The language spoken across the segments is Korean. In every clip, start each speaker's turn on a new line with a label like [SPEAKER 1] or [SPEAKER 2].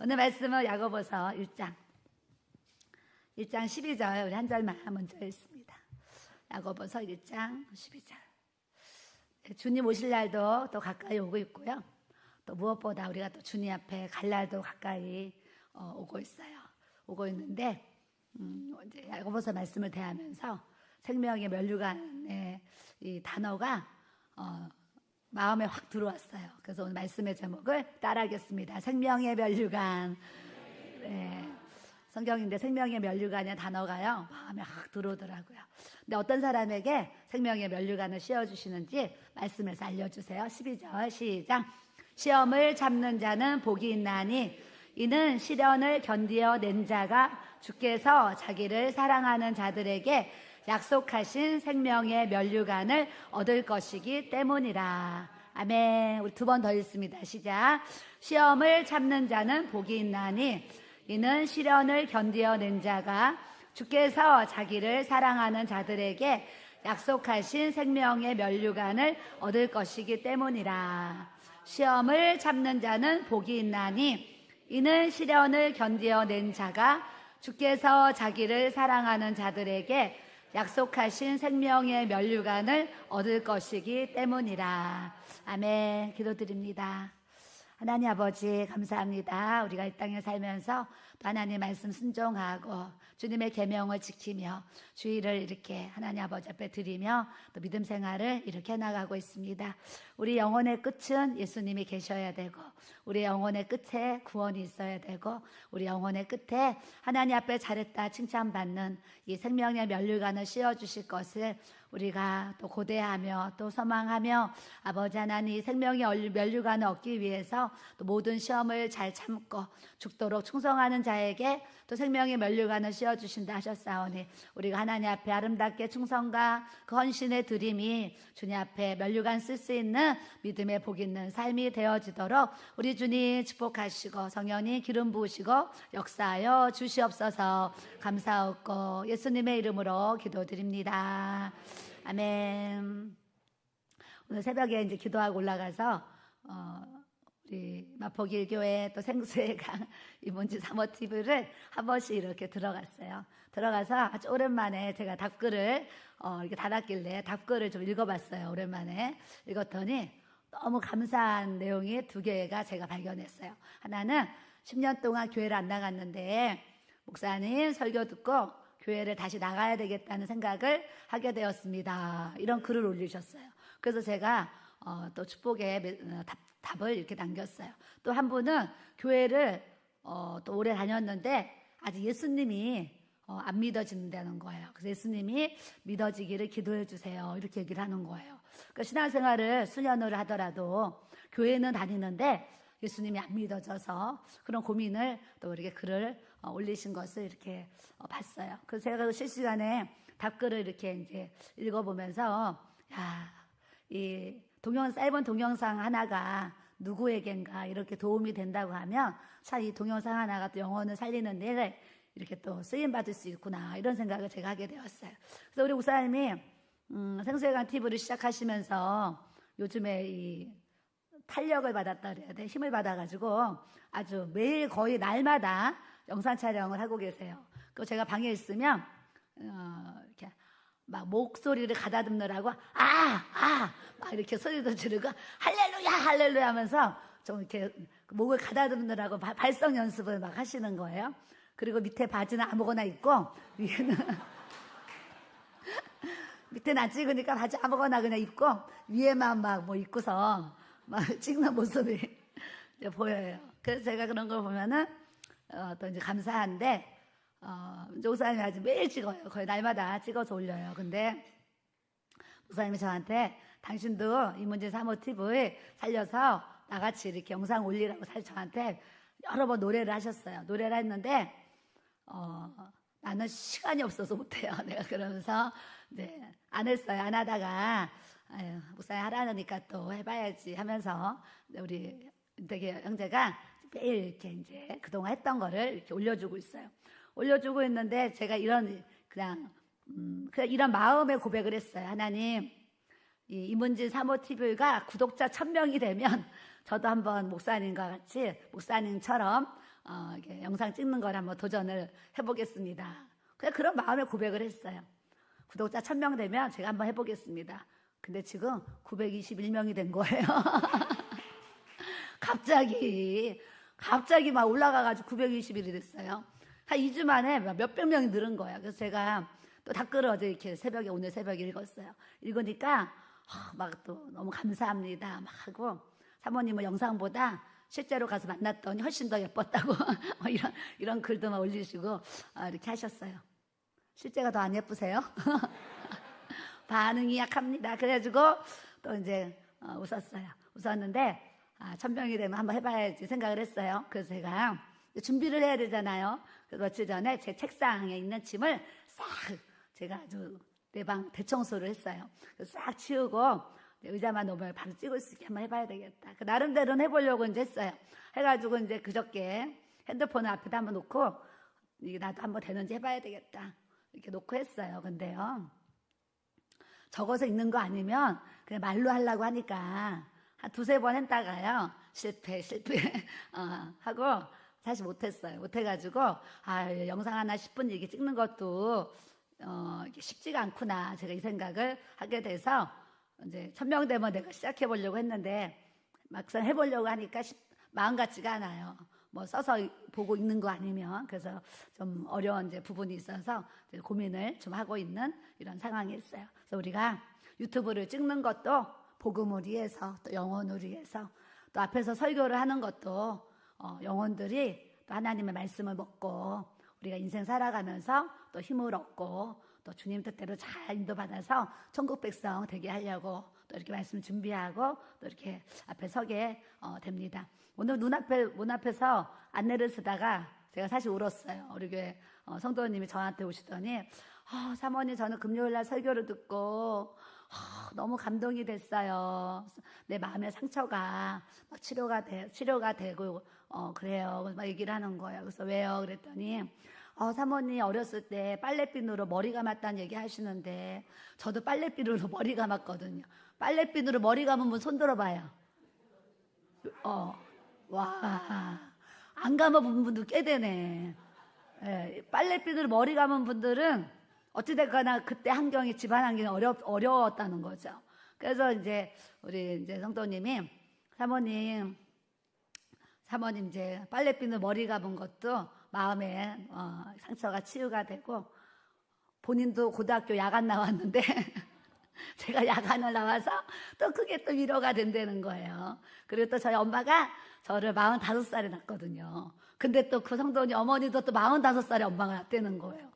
[SPEAKER 1] 오늘 말씀은 야고보서 1장 12절 우리 한 절만 먼저 읽습니다. 야고보서 1장 12절. 주님 오실 날도 또 가까이 오고 있고요. 또 무엇보다 우리가 또 주님 앞에 갈 날도 가까이 오고 있어요. 오고 있는데 이제 야고보서 말씀을 대하면서 생명의 면류관의 이 단어가 마음에 확 들어왔어요. 그래서 오늘 말씀의 제목을 따라하겠습니다. 생명의 면류관. 네, 성경인데 생명의 면류관의 단어가요 마음에 확 들어오더라고요. 근데 어떤 사람에게 생명의 면류관을 씌워주시는지 말씀에서 알려주세요. 12절 시작. 시험을 참는 자는 복이 있나니 이는 시련을 견디어 낸 자가 주께서 자기를 사랑하는 자들에게 약속하신 생명의 면류관을 얻을 것이기 때문이라. 아멘. 우리 두 번 더 읽습니다. 시작. 시험을 참는 자는 복이 있나니 이는 시련을 견디어 낸 자가 주께서 자기를 사랑하는 자들에게 약속하신 생명의 면류관을 얻을 것이기 때문이라. 시험을 참는 자는 복이 있나니 이는 시련을 견디어 낸 자가 주께서 자기를 사랑하는 자들에게 약속하신 생명의 면류관을 얻을 것이기 때문이라. 아멘. 기도드립니다. 하나님 아버지 감사합니다. 우리가 이 땅에 살면서 또 하나님 말씀 순종하고 주님의 계명을 지키며 주의를 이렇게 하나님 아버지 앞에 드리며 또 믿음 생활을 이렇게 나가고 있습니다. 우리 영혼의 끝은 예수님이 계셔야 되고 우리 영혼의 끝에 구원이 있어야 되고 우리 영혼의 끝에 하나님 앞에 잘했다 칭찬받는 이 생명의 면류관을 씌워주실 것을 우리가 또 고대하며 또 소망하며 아버지 하나님 생명의 면류관을 얻기 위해서 또 모든 시험을 잘 참고 죽도록 충성하는 자에게 또 생명의 면류관을 씌워주신다 하셨사오니 우리가 하나님 앞에 아름답게 충성과 그 헌신의 드림이 주님 앞에 면류관 쓸 수 있는 믿음의 복 있는 삶이 되어지도록 우리 주님 축복하시고 성령님 기름 부으시고 역사하여 주시옵소서. 감사하고 예수님의 이름으로 기도드립니다. 아멘. 오늘 새벽에 이제 기도하고 올라가서 우리 마포길교회 또 생수회강 이문지 사모TV를 한 번씩 이렇게 들어갔어요. 들어가서 아주 오랜만에 제가 답글을 이렇게 달았길래 답글을 좀 읽어봤어요. 오랜만에 읽었더니 너무 감사한 내용이 두 개가 제가 발견했어요. 하나는 10년 동안 교회를 안 나갔는데 목사님 설교 듣고 교회를 다시 나가야 되겠다는 생각을 하게 되었습니다. 이런 글을 올리셨어요. 그래서 제가 또 축복의 답을 이렇게 남겼어요. 또 한 분은 교회를 또 오래 다녔는데 아직 예수님이 안 믿어진다는 거예요. 그래서 예수님이 믿어지기를 기도해 주세요. 이렇게 얘기를 하는 거예요. 그러니까 신앙생활을 수년을 하더라도 교회는 다니는데 예수님이 안 믿어져서 그런 고민을 또 이렇게 글을 올리신 것을 이렇게 봤어요. 그래서 제가 실시간에 답글을 이렇게 이제 읽어보면서 이 짧은 동영상 하나가 누구에겐가 이렇게 도움이 된다고 하면 참 이 동영상 하나가 또 영혼을 살리는 데 이렇게 또 쓰임받을 수 있구나 이런 생각을 제가 하게 되었어요. 그래서 우리 목사님이 생수회관 TV를 시작하시면서 요즘에 이 탄력을 받았다 그래야 돼. 힘을 받아가지고 아주 매일 거의 날마다 영상 촬영을 하고 계세요. 그 제가 방에 있으면 이렇게 막 목소리를 가다듬느라고 막 이렇게 소리도 지르고 할렐루야 할렐루야 하면서 좀 이렇게 목을 가다듬느라고 발성 연습을 막 하시는 거예요. 그리고 밑에 바지는 아무거나 입고 위에는 밑에는 안 찍으니까 바지 아무거나 그냥 입고 위에만 막 뭐 입고서 막 찍는 모습이 이제 보여요. 그래서 제가 그런 걸 보면은 또 이제 감사한데 이제 목사님이 아주 매일 찍어요. 거의 날마다 찍어서 올려요. 근데 목사님이 저한테 당신도 이문지 사모TV 살려서 나같이 이렇게 영상 올리라고 사실 저한테 여러 번 노래를 하셨어요. 노래를 했는데 나는 시간이 없어서 못해요. 내가 그러면서 안 했어요. 안 하다가 목사님 하라니까 또 해봐야지 하면서 우리 되게 형제가 매일 이렇게 이제 그동안 했던 거를 이렇게 올려주고 있어요. 올려주고 있는데 제가 그냥 이런 마음의 고백을 했어요. 하나님, 이문지 사모TV가 구독자 1000명이 되면 저도 한번 목사님과 같이 목사님처럼 이렇게 영상 찍는 걸 한번 도전을 해보겠습니다. 그냥 그런 마음에 고백을 했어요. 구독자 1000명 되면 제가 한번 해보겠습니다. 근데 지금 921명이 된 거예요. 갑자기 막 올라가가지고 921이 됐어요. 한 2주 만에 몇백 명이 늘은 거예요. 그래서 제가 또 댓글을 어제 이렇게 오늘 새벽에 읽었어요. 읽으니까 막 또 너무 감사합니다. 막 하고 사모님은 영상보다 실제로 가서 만났더니 훨씬 더 예뻤다고 이런 글도 막 올리시고 이렇게 하셨어요. 실제가 더 안 예쁘세요? 반응이 약합니다. 그래가지고 또 이제 웃었어요. 웃었는데 1000명이 되면 한번 해봐야지 생각을 했어요. 그래서 제가 준비를 해야 되잖아요. 그래서 며칠 전에 제 책상에 있는 짐을 싹 제가 아주 내 방 대청소를 했어요. 그래서 싹 치우고 의자만 놓으면 바로 찍을 수 있게 한번 해봐야 되겠다. 나름대로는 해보려고 이제 했어요. 해가지고 이제 그저께 핸드폰을 앞에다 한번 놓고 이게 나도 한번 되는지 해봐야 되겠다. 이렇게 놓고 했어요. 근데요, 적어서 읽는 거 아니면 그냥 말로 하려고 하니까 한 2-3번 했다가요, 실패 하고 사실 못했어요. 못해가지고 영상 하나 10분 얘기 찍는 것도 이게 쉽지가 않구나, 제가 이 생각을 하게 돼서 이제 1000명 되면 내가 시작해 보려고 했는데 막상 해보려고 하니까 마음 같지가 않아요. 뭐 써서 보고 읽는 거 아니면. 그래서 좀 어려운 이제 부분이 있어서 이제 고민을 좀 하고 있는 이런 상황이 있어요. 그래서 우리가 유튜브를 찍는 것도 복음을 위해서, 또 영혼을 위해서, 또 앞에서 설교를 하는 것도 영혼들이 또 하나님의 말씀을 먹고 우리가 인생 살아가면서 또 힘을 얻고 또 주님 뜻대로 잘 인도받아서 천국 백성 되게 하려고 또 이렇게 말씀 준비하고 또 이렇게 앞에 서게 됩니다. 오늘 문 앞에서 안내를 쓰다가 제가 사실 울었어요. 우리 교회 성도님이 저한테 오시더니 사모님, 저는 금요일날 설교를 듣고 너무 감동이 됐어요. 내 마음의 상처가 막 치료가 되고 그래요. 막 얘기를 하는 거예요. 그래서 왜요? 그랬더니 사모님 어렸을 때 빨래비누로 머리 감았다는 얘기 하시는데 저도 빨래비누로 머리 감았거든요. 빨래비누로 머리 감은 분 손 들어봐요. 와, 안 감아본 분도 꽤 되네. 예, 빨래비누로 머리 감은 분들은 어찌됐거나 그때 집안 환경이 어려웠다는 거죠. 그래서 이제 우리 이제 성도님이 사모님 이제 빨래비누 머리 감은 것도 마음에 상처가 치유가 되고, 본인도 고등학교 야간 나왔는데 제가 야간을 나와서 또 그게 또 위로가 된다는 거예요. 그리고 또 저희 엄마가 저를 45살에 낳았거든요. 근데 또 그 성도님 어머니도 또 45살에 엄마가 낳았다는 거예요.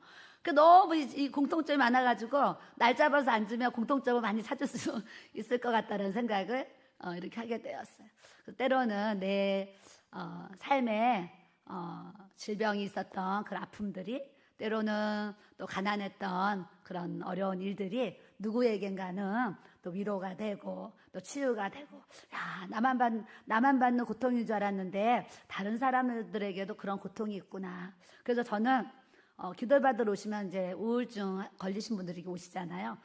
[SPEAKER 1] 너무 이 공통점이 많아가지고 날 잡아서 앉으면 공통점을 많이 찾을 수 있을 것 같다는 생각을 이렇게 하게 되었어요. 때로는 내 삶에 질병이 있었던 그런 아픔들이, 때로는 또 가난했던 그런 어려운 일들이 누구에겐가는 또 위로가 되고 또 치유가 되고, 나만 받는 고통인 줄 알았는데 다른 사람들에게도 그런 고통이 있구나. 그래서 저는 기도받으러 오시면 이제 우울증 걸리신 분들이 오시잖아요.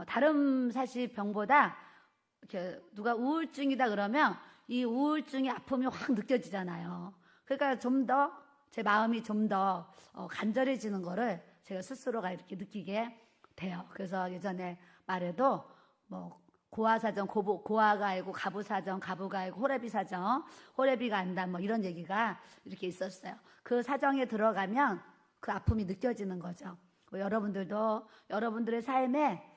[SPEAKER 1] 다른 사실 병보다 이렇게 누가 우울증이다 그러면 이 우울증의 아픔이 확 느껴지잖아요. 그러니까 좀 더 제 마음이 좀 더 간절해지는 거를 제가 스스로가 이렇게 느끼게 돼요. 그래서 예전에 말해도 뭐 고아사정, 고아가 알고 가부사정, 가부가 알고 호레비사정, 호레비가 안다, 뭐 이런 얘기가 이렇게 있었어요. 그 사정에 들어가면 그 아픔이 느껴지는 거죠. 여러분들도 여러분들의 삶에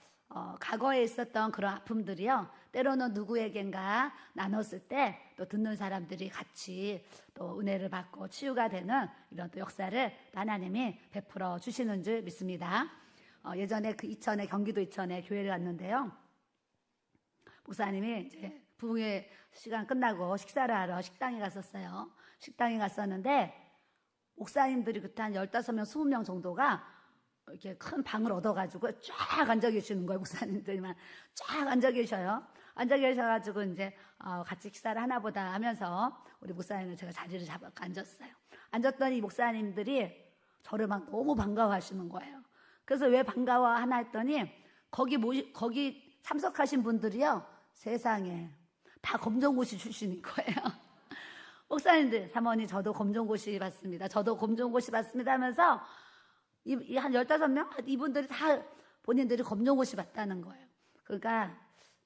[SPEAKER 1] 과거에 있었던 그런 아픔들이요, 때로는 누구에겐가 나눴을 때 또 듣는 사람들이 같이 또 은혜를 받고 치유가 되는 이런 또 역사를 하나님이 베풀어 주시는 줄 믿습니다. 예전에 경기도 이천에 교회를 갔는데요, 목사님이 이제 부흥회 시간 끝나고 식사를 하러 식당에 갔었어요. 식당에 갔었는데 목사님들이 그때 한 15명, 20명 정도가 이렇게 큰 방을 얻어가지고 쫙 앉아 계시는 거예요. 목사님들만 쫙 앉아 계셔요. 앉아 계셔가지고 이제 같이 식사를 하나 보다 하면서 우리 목사님을 제가 자리를 잡아 앉았어요. 앉았더니 목사님들이 저를 막 너무 반가워하시는 거예요. 그래서 왜 반가워하나 했더니 거기 참석하신 분들이요, 세상에 다 검정고시 출신인 거예요. 목사님들, 사모님, 저도 검정고시 받습니다. 저도 검정고시 받습니다 하면서 한 15명? 이분들이 다 본인들이 검정고시 받다는 거예요. 그러니까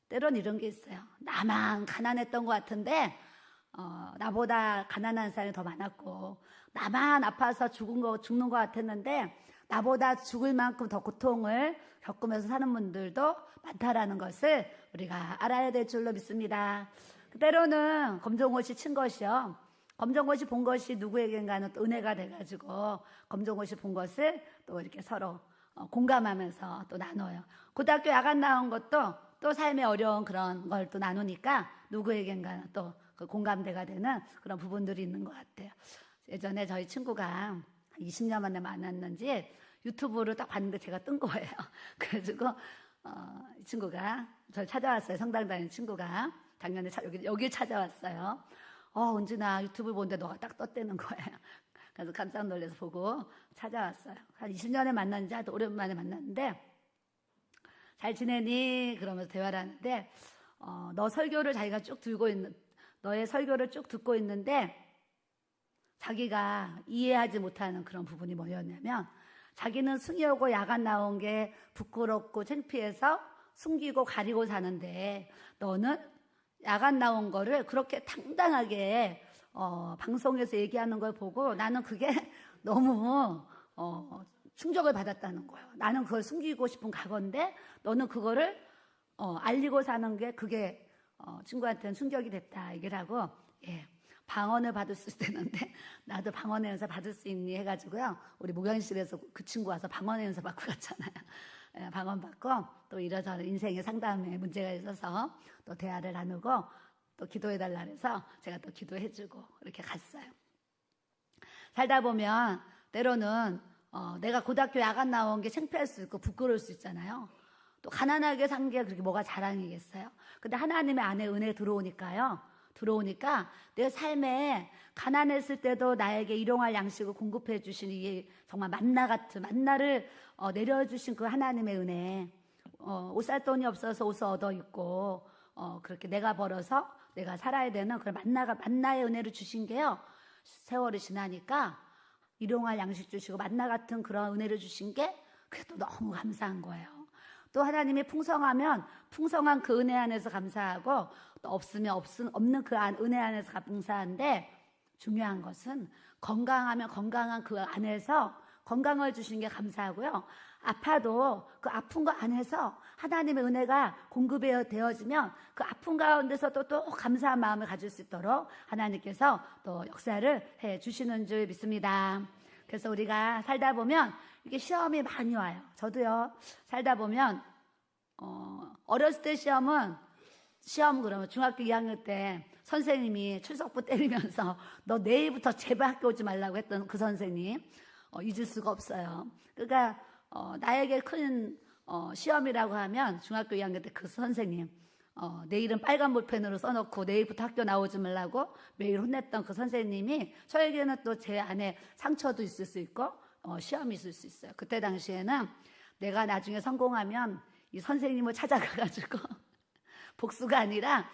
[SPEAKER 1] 때론 이런 게 있어요. 나만 가난했던 것 같은데 나보다 가난한 사람이 더 많았고, 나만 아파서 죽는 것 같았는데 나보다 죽을 만큼 더 고통을 겪으면서 사는 분들도 많다라는 것을 우리가 알아야 될 줄로 믿습니다. 때로는 검정고시 친 것이요, 검정고시 본 것이 누구에겐가는 또 은혜가 돼가지고 검정고시 본 것을 또 이렇게 서로 공감하면서 또 나눠요. 고등학교 야간 나온 것도 또 삶의 어려운 그런 걸 또 나누니까 누구에겐가는 또 그 공감대가 되는 그런 부분들이 있는 것 같아요. 예전에 저희 친구가 한 20년 만에 만났는지 유튜브를 딱 봤는데 제가 뜬 거예요. 그래가지고 이 친구가 저를 찾아왔어요. 성당 다니는 친구가 작년에 여기 찾아왔어요. 은진아, 유튜브 보는데 너가 딱 떴다는 거예요. 그래서 깜짝 놀라서 보고 찾아왔어요. 한 20년에 만났는지 아주 오랜만에 만났는데, 잘 지내니? 그러면서 대화를 하는데, 너 설교를 자기가 쭉 너의 설교를 쭉 듣고 있는데, 자기가 이해하지 못하는 그런 부분이 뭐였냐면, 자기는 승희하고 야간 나온 게 부끄럽고 창피해서 숨기고 가리고 사는데, 너는 야간 나온 거를 그렇게 당당하게 방송에서 얘기하는 걸 보고 나는 그게 너무 충격을 받았다는 거예요. 나는 그걸 숨기고 싶은 각오인데 너는 그거를 알리고 사는 게 그게 친구한테는 충격이 됐다 얘기를 하고, 방언을 받을 수 있는데 나도 방언의 연사 받을 수 있니 해가지고요, 우리 목양실에서 그 친구 와서 방언의 연사 받고 갔잖아요. 방언 받고 또 이러저러 인생의 상담에 문제가 있어서 또 대화를 나누고 또 기도해달라 해서 제가 또 기도해주고 이렇게 갔어요. 살다 보면 때로는 내가 고등학교 야간 나온 게 창피할 수 있고 부끄러울 수 있잖아요. 또 가난하게 산 게 그렇게 뭐가 자랑이겠어요. 근데 하나님의 안에 은혜 들어오니까 내 삶에 가난했을 때도 나에게 일용할 양식을 공급해 주신 이 정말 만나를 내려주신 그 하나님의 은혜, 옷 살 돈이 없어서 옷을 얻어 입고 그렇게 내가 벌어서 내가 살아야 되는 그런 만나의 은혜를 주신 게요, 세월이 지나니까 일용할 양식 주시고 만나 같은 그런 은혜를 주신 게 그게 또 너무 감사한 거예요. 또 하나님이 풍성하면 풍성한 그 은혜 안에서 감사하고, 또 없으면 없는 그 은혜 안에서 감사한데, 중요한 것은 건강하면 건강한 그 안에서 건강을 주신 게 감사하고요, 아파도 그 아픈 거 안에서 하나님의 은혜가 공급이 되어지면 그 아픈 가운데서도 또 감사한 마음을 가질 수 있도록 하나님께서 또 역사를 해 주시는 줄 믿습니다. 그래서 우리가 살다 보면 이게 시험이 많이 와요. 저도요, 살다 보면 어렸을 때 시험 그러면 중학교 2학년 때 선생님이 출석부 때리면서 너 내일부터 제발 학교 오지 말라고 했던 그 선생님 잊을 수가 없어요. 그러니까 나에게 큰 시험이라고 하면 중학교 2학년 때 그 선생님, 내일은 빨간 볼펜으로 써놓고 내일부터 학교 나오지 말라고 매일 혼냈던 그 선생님이 저에게는 또 제 안에 상처도 있을 수 있고 시험이 있을 수 있어요. 그때 당시에는 내가 나중에 성공하면 이 선생님을 찾아가가지고 복수가 아니라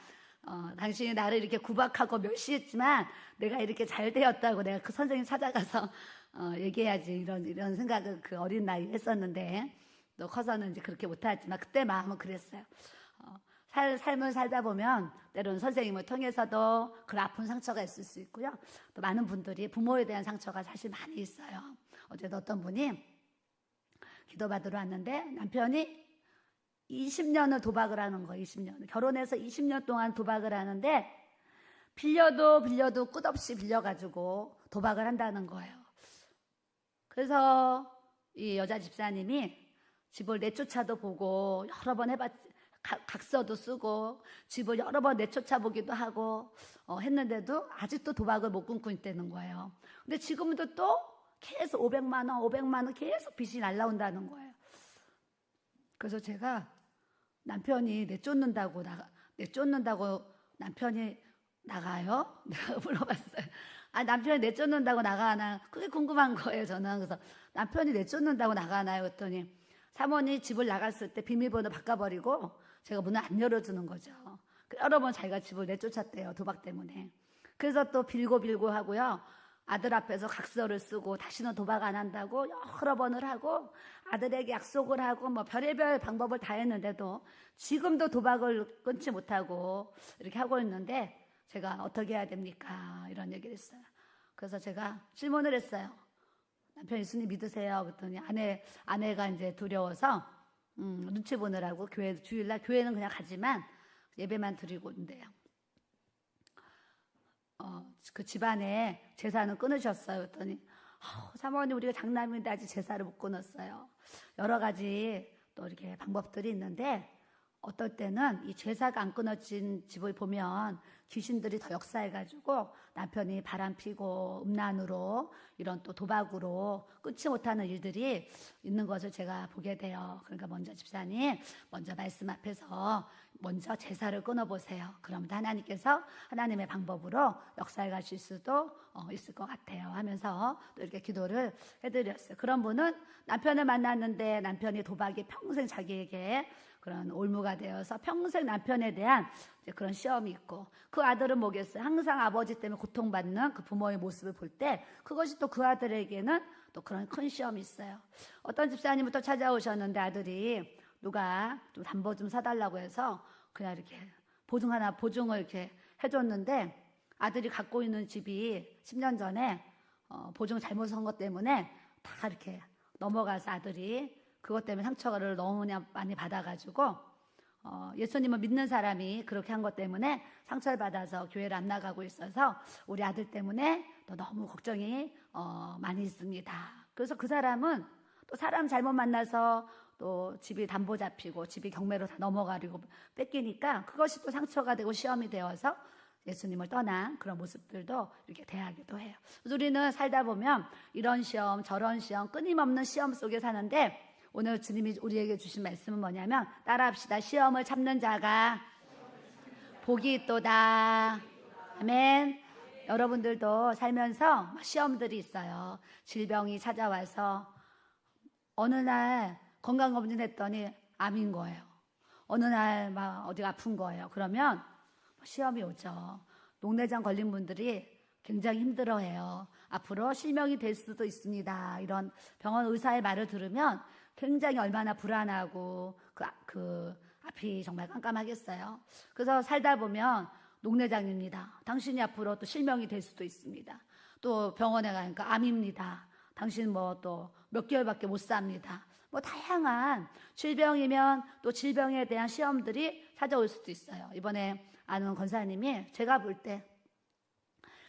[SPEAKER 1] 당신이 나를 이렇게 구박하고 멸시했지만 내가 이렇게 잘 되었다고 내가 그 선생님 찾아가서 얘기해야지, 이런 생각을 그 어린 나이에 했었는데, 또 커서는 이제 그렇게 못하지만 그때 마음은 그랬어요. 삶을 살다 보면 때로는 선생님을 통해서도 그런 아픈 상처가 있을 수 있고요, 또 많은 분들이 부모에 대한 상처가 사실 많이 있어요. 어제도 어떤 분이 기도받으러 왔는데 남편이 20년을 도박을 하는 거예요. 20년. 결혼해서 20년 동안 도박을 하는데 빌려도 끝없이 빌려가지고 도박을 한다는 거예요. 그래서 이 여자 집사님이 집을 내쫓아도 보고 여러 번 각서도 쓰고 집을 여러 번 내쫓아 보기도 하고 했는데도 아직도 도박을 못 끊고 있다는 거예요. 근데 지금도 또 계속 500만 원 계속 빚이 날라온다는 거예요. 그래서 제가 남편이 내쫓는다고 남편이 나가요? 내가 물어봤어요. 남편이 내쫓는다고 나가나? 그게 궁금한 거예요, 저는. 그래서 남편이 내쫓는다고 나가나요? 그랬더니 사모님 집을 나갔을 때 비밀번호 바꿔버리고 제가 문을 안 열어주는 거죠. 여러 번 자기가 집을 내쫓았대요, 도박 때문에. 그래서 또 빌고 하고요. 아들 앞에서 각서를 쓰고 다시는 도박 안 한다고 여러 번을 하고 아들에게 약속을 하고 뭐 별의별 방법을 다 했는데도 지금도 도박을 끊지 못하고 이렇게 하고 있는데 제가 어떻게 해야 됩니까? 이런 얘기를 했어요. 그래서 제가 질문을 했어요. 남편 예수님 믿으세요? 그랬더니 아내가 이제 두려워서 눈치 보느라고 주일날 교회는 그냥 가지만 예배만 드리고 있는데요. 그 집안에 제사는 끊으셨어요. 그랬더니 사모님 우리가 장남인데 아직 제사를 못 끊었어요. 여러 가지 또 이렇게 방법들이 있는데 어떨 때는 이 제사가 안 끊어진 집을 보면 귀신들이 더 역사해가지고 남편이 바람피고 음란으로 이런 또 도박으로 끊지 못하는 일들이 있는 것을 제가 보게 돼요. 그러니까 먼저 집사님 먼저 말씀 앞에서 먼저 제사를 끊어보세요. 그러면 하나님께서 하나님의 방법으로 역사해 가실 수도 있을 것 같아요 하면서 또 이렇게 기도를 해드렸어요. 그런 분은 남편을 만났는데 남편이 도박이 평생 자기에게 그런 올무가 되어서 평생 남편에 대한 그런 시험이 있고 그 아들은 뭐겠어요? 항상 아버지 때문에 고통받는 그 부모의 모습을 볼 때 그것이 또 그 아들에게는 또 그런 큰 시험이 있어요. 어떤 집사님은 또 찾아오셨는데 아들이 누가 좀 담보 좀 사달라고 해서 그냥 이렇게 보증을 이렇게 해줬는데 아들이 갖고 있는 집이 10년 전에 보증 잘못 산 것 때문에 다 이렇게 넘어가서 아들이 그것 때문에 상처를 너무 많이 받아가지고 예수님을 믿는 사람이 그렇게 한 것 때문에 상처를 받아서 교회를 안 나가고 있어서 우리 아들 때문에 또 너무 걱정이 많이 있습니다. 그래서 그 사람은 또 사람 잘못 만나서 또 집이 담보 잡히고 집이 경매로 다 넘어가려고 뺏기니까 그것이 또 상처가 되고 시험이 되어서 예수님을 떠난 그런 모습들도 이렇게 대하기도 해요. 그래서 우리는 살다 보면 이런 시험 저런 시험 끊임없는 시험 속에 사는데 오늘 주님이 우리에게 주신 말씀은 뭐냐면 따라합시다. 시험을 참는 자가 복이 있도다. 아멘. 여러분들도 살면서 시험들이 있어요. 질병이 찾아와서 어느 날 건강검진 했더니 암인 거예요. 어느 날 막 어디가 아픈 거예요. 그러면 시험이 오죠. 녹내장 걸린 분들이 굉장히 힘들어해요. 앞으로 실명이 될 수도 있습니다. 이런 병원 의사의 말을 들으면 굉장히 얼마나 불안하고 그 앞이 정말 깜깜하겠어요. 그래서 살다 보면 녹내장입니다. 당신이 앞으로 또 실명이 될 수도 있습니다. 또 병원에 가니까 암입니다. 당신 뭐 또 몇 개월밖에 못 삽니다. 뭐 다양한 질병이면 또 질병에 대한 시험들이 찾아올 수도 있어요. 이번에 아는 권사님이 제가 볼 때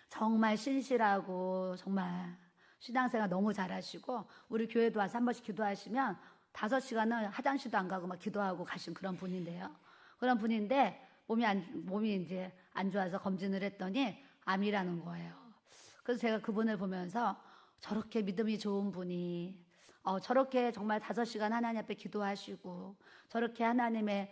[SPEAKER 1] 정말 신실하고 정말 신앙생활 너무 잘하시고 우리 교회도 와서 한 번씩 기도하시면 5시간은 화장실도 안 가고 막 기도하고 가신 그런 분인데요. 그런 분인데 몸이 이제 안 좋아서 검진을 했더니 암이라는 거예요. 그래서 제가 그분을 보면서 저렇게 믿음이 좋은 분이 저렇게 정말 5시간 하나님 앞에 기도하시고 저렇게 하나님의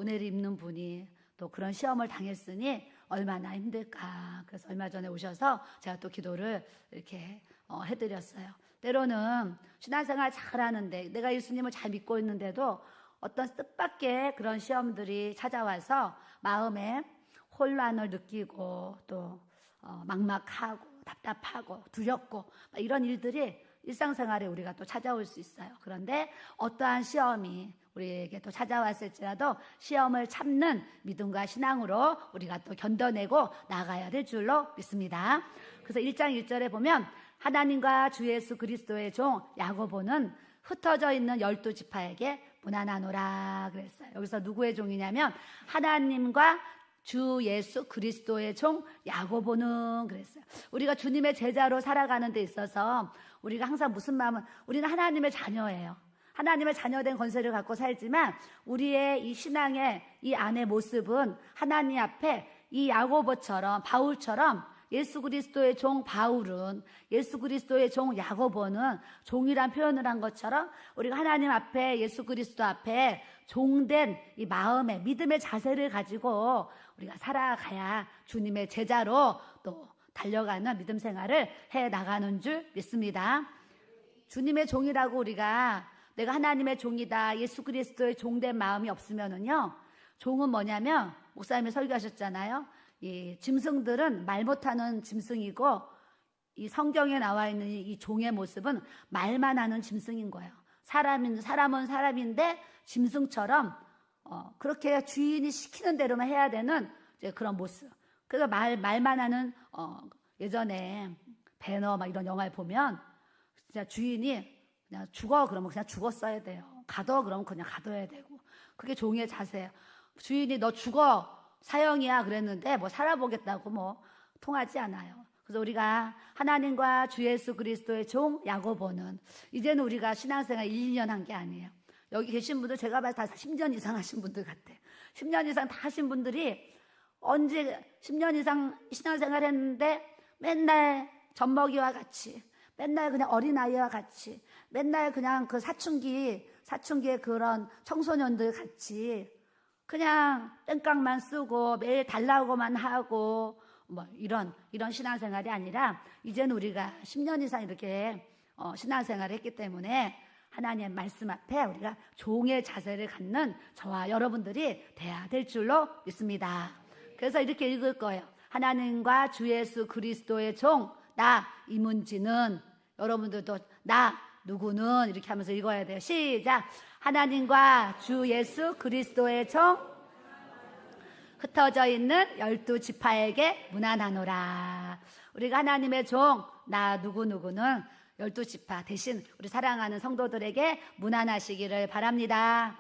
[SPEAKER 1] 은혜를 입는 분이 또 그런 시험을 당했으니 얼마나 힘들까. 그래서 얼마 전에 오셔서 제가 또 기도를 이렇게 해드렸어요. 때로는 신앙생활 잘하는데 내가 예수님을 잘 믿고 있는데도 어떤 뜻밖의 그런 시험들이 찾아와서 마음에 혼란을 느끼고 또 막막하고 답답하고 두렵고 이런 일들이 일상생활에 우리가 또 찾아올 수 있어요. 그런데 어떠한 시험이 우리에게 또 찾아왔을지라도 시험을 참는 믿음과 신앙으로 우리가 또 견뎌내고 나가야 될 줄로 믿습니다. 그래서 1장 1절에 보면 하나님과 주 예수 그리스도의 종 야고보는 흩어져 있는 12지파에게 문안하노라 그랬어요. 여기서 누구의 종이냐면 하나님과 주 예수 그리스도의 종 야고보는 그랬어요. 우리가 주님의 제자로 살아가는 데 있어서 우리가 항상 무슨 마음은 우리는 하나님의 자녀예요. 하나님의 자녀된 권세를 갖고 살지만 우리의 이 신앙의 이 안의 모습은 하나님 앞에 이 야고보처럼 바울처럼 예수 그리스도의 종 바울은 예수 그리스도의 종 야고보는 종이란 표현을 한 것처럼 우리가 하나님 앞에 예수 그리스도 앞에 종된 이 마음의 믿음의 자세를 가지고 우리가 살아가야 주님의 제자로 또 달려가는 믿음 생활을 해 나가는 줄 믿습니다. 주님의 종이라고 우리가 내가 하나님의 종이다 예수 그리스도의 종된 마음이 없으면은요 종은 뭐냐면 목사님이 설교하셨잖아요. 이 짐승들은 말 못하는 짐승이고 이 성경에 나와 있는 이 종의 모습은 말만 하는 짐승인 거예요. 사람은 사람인데 짐승처럼 그렇게 주인이 시키는 대로만 해야 되는 이제 그런 모습. 그래서 말만 하는 예전에 배너 막 이런 영화에 보면 진짜 주인이 그냥 죽어 그러면 그냥 죽었어야 돼요. 가둬 그러면 그냥 가둬야 되고. 그게 종의 자세예요. 주인이 너 죽어 사형이야 그랬는데 뭐 살아보겠다고 뭐 통하지 않아요. 그래서 우리가 하나님과 주 예수 그리스도의 종 야고보는 이제는 우리가 신앙생활 1, 2년 한 게 아니에요. 여기 계신 분들 제가 봐서 다 10년 이상 하신 분들 같아요. 10년 이상 다 하신 분들이 언제 10년 이상 신앙생활 했는데 맨날 젖먹이와 같이 맨날 그냥 어린아이와 같이 맨날 그냥 그 사춘기의 그런 청소년들 같이 그냥 땡깡만 쓰고 매일 달라고만 하고 뭐 이런 신앙생활이 아니라 이제는 우리가 10년 이상 이렇게 신앙생활을 했기 때문에 하나님의 말씀 앞에 우리가 종의 자세를 갖는 저와 여러분들이 돼야 될 줄로 믿습니다. 그래서 이렇게 읽을 거예요. 하나님과 주 예수 그리스도의 종 나 이문지는 여러분들도 나 누구는 이렇게 하면서 읽어야 돼요. 시작. 하나님과 주 예수 그리스도의 종 흩어져 있는 12지파에게 문안하노라. 우리가 하나님의 종 나 누구는 12지파 대신 우리 사랑하는 성도들에게 문안하시기를 바랍니다.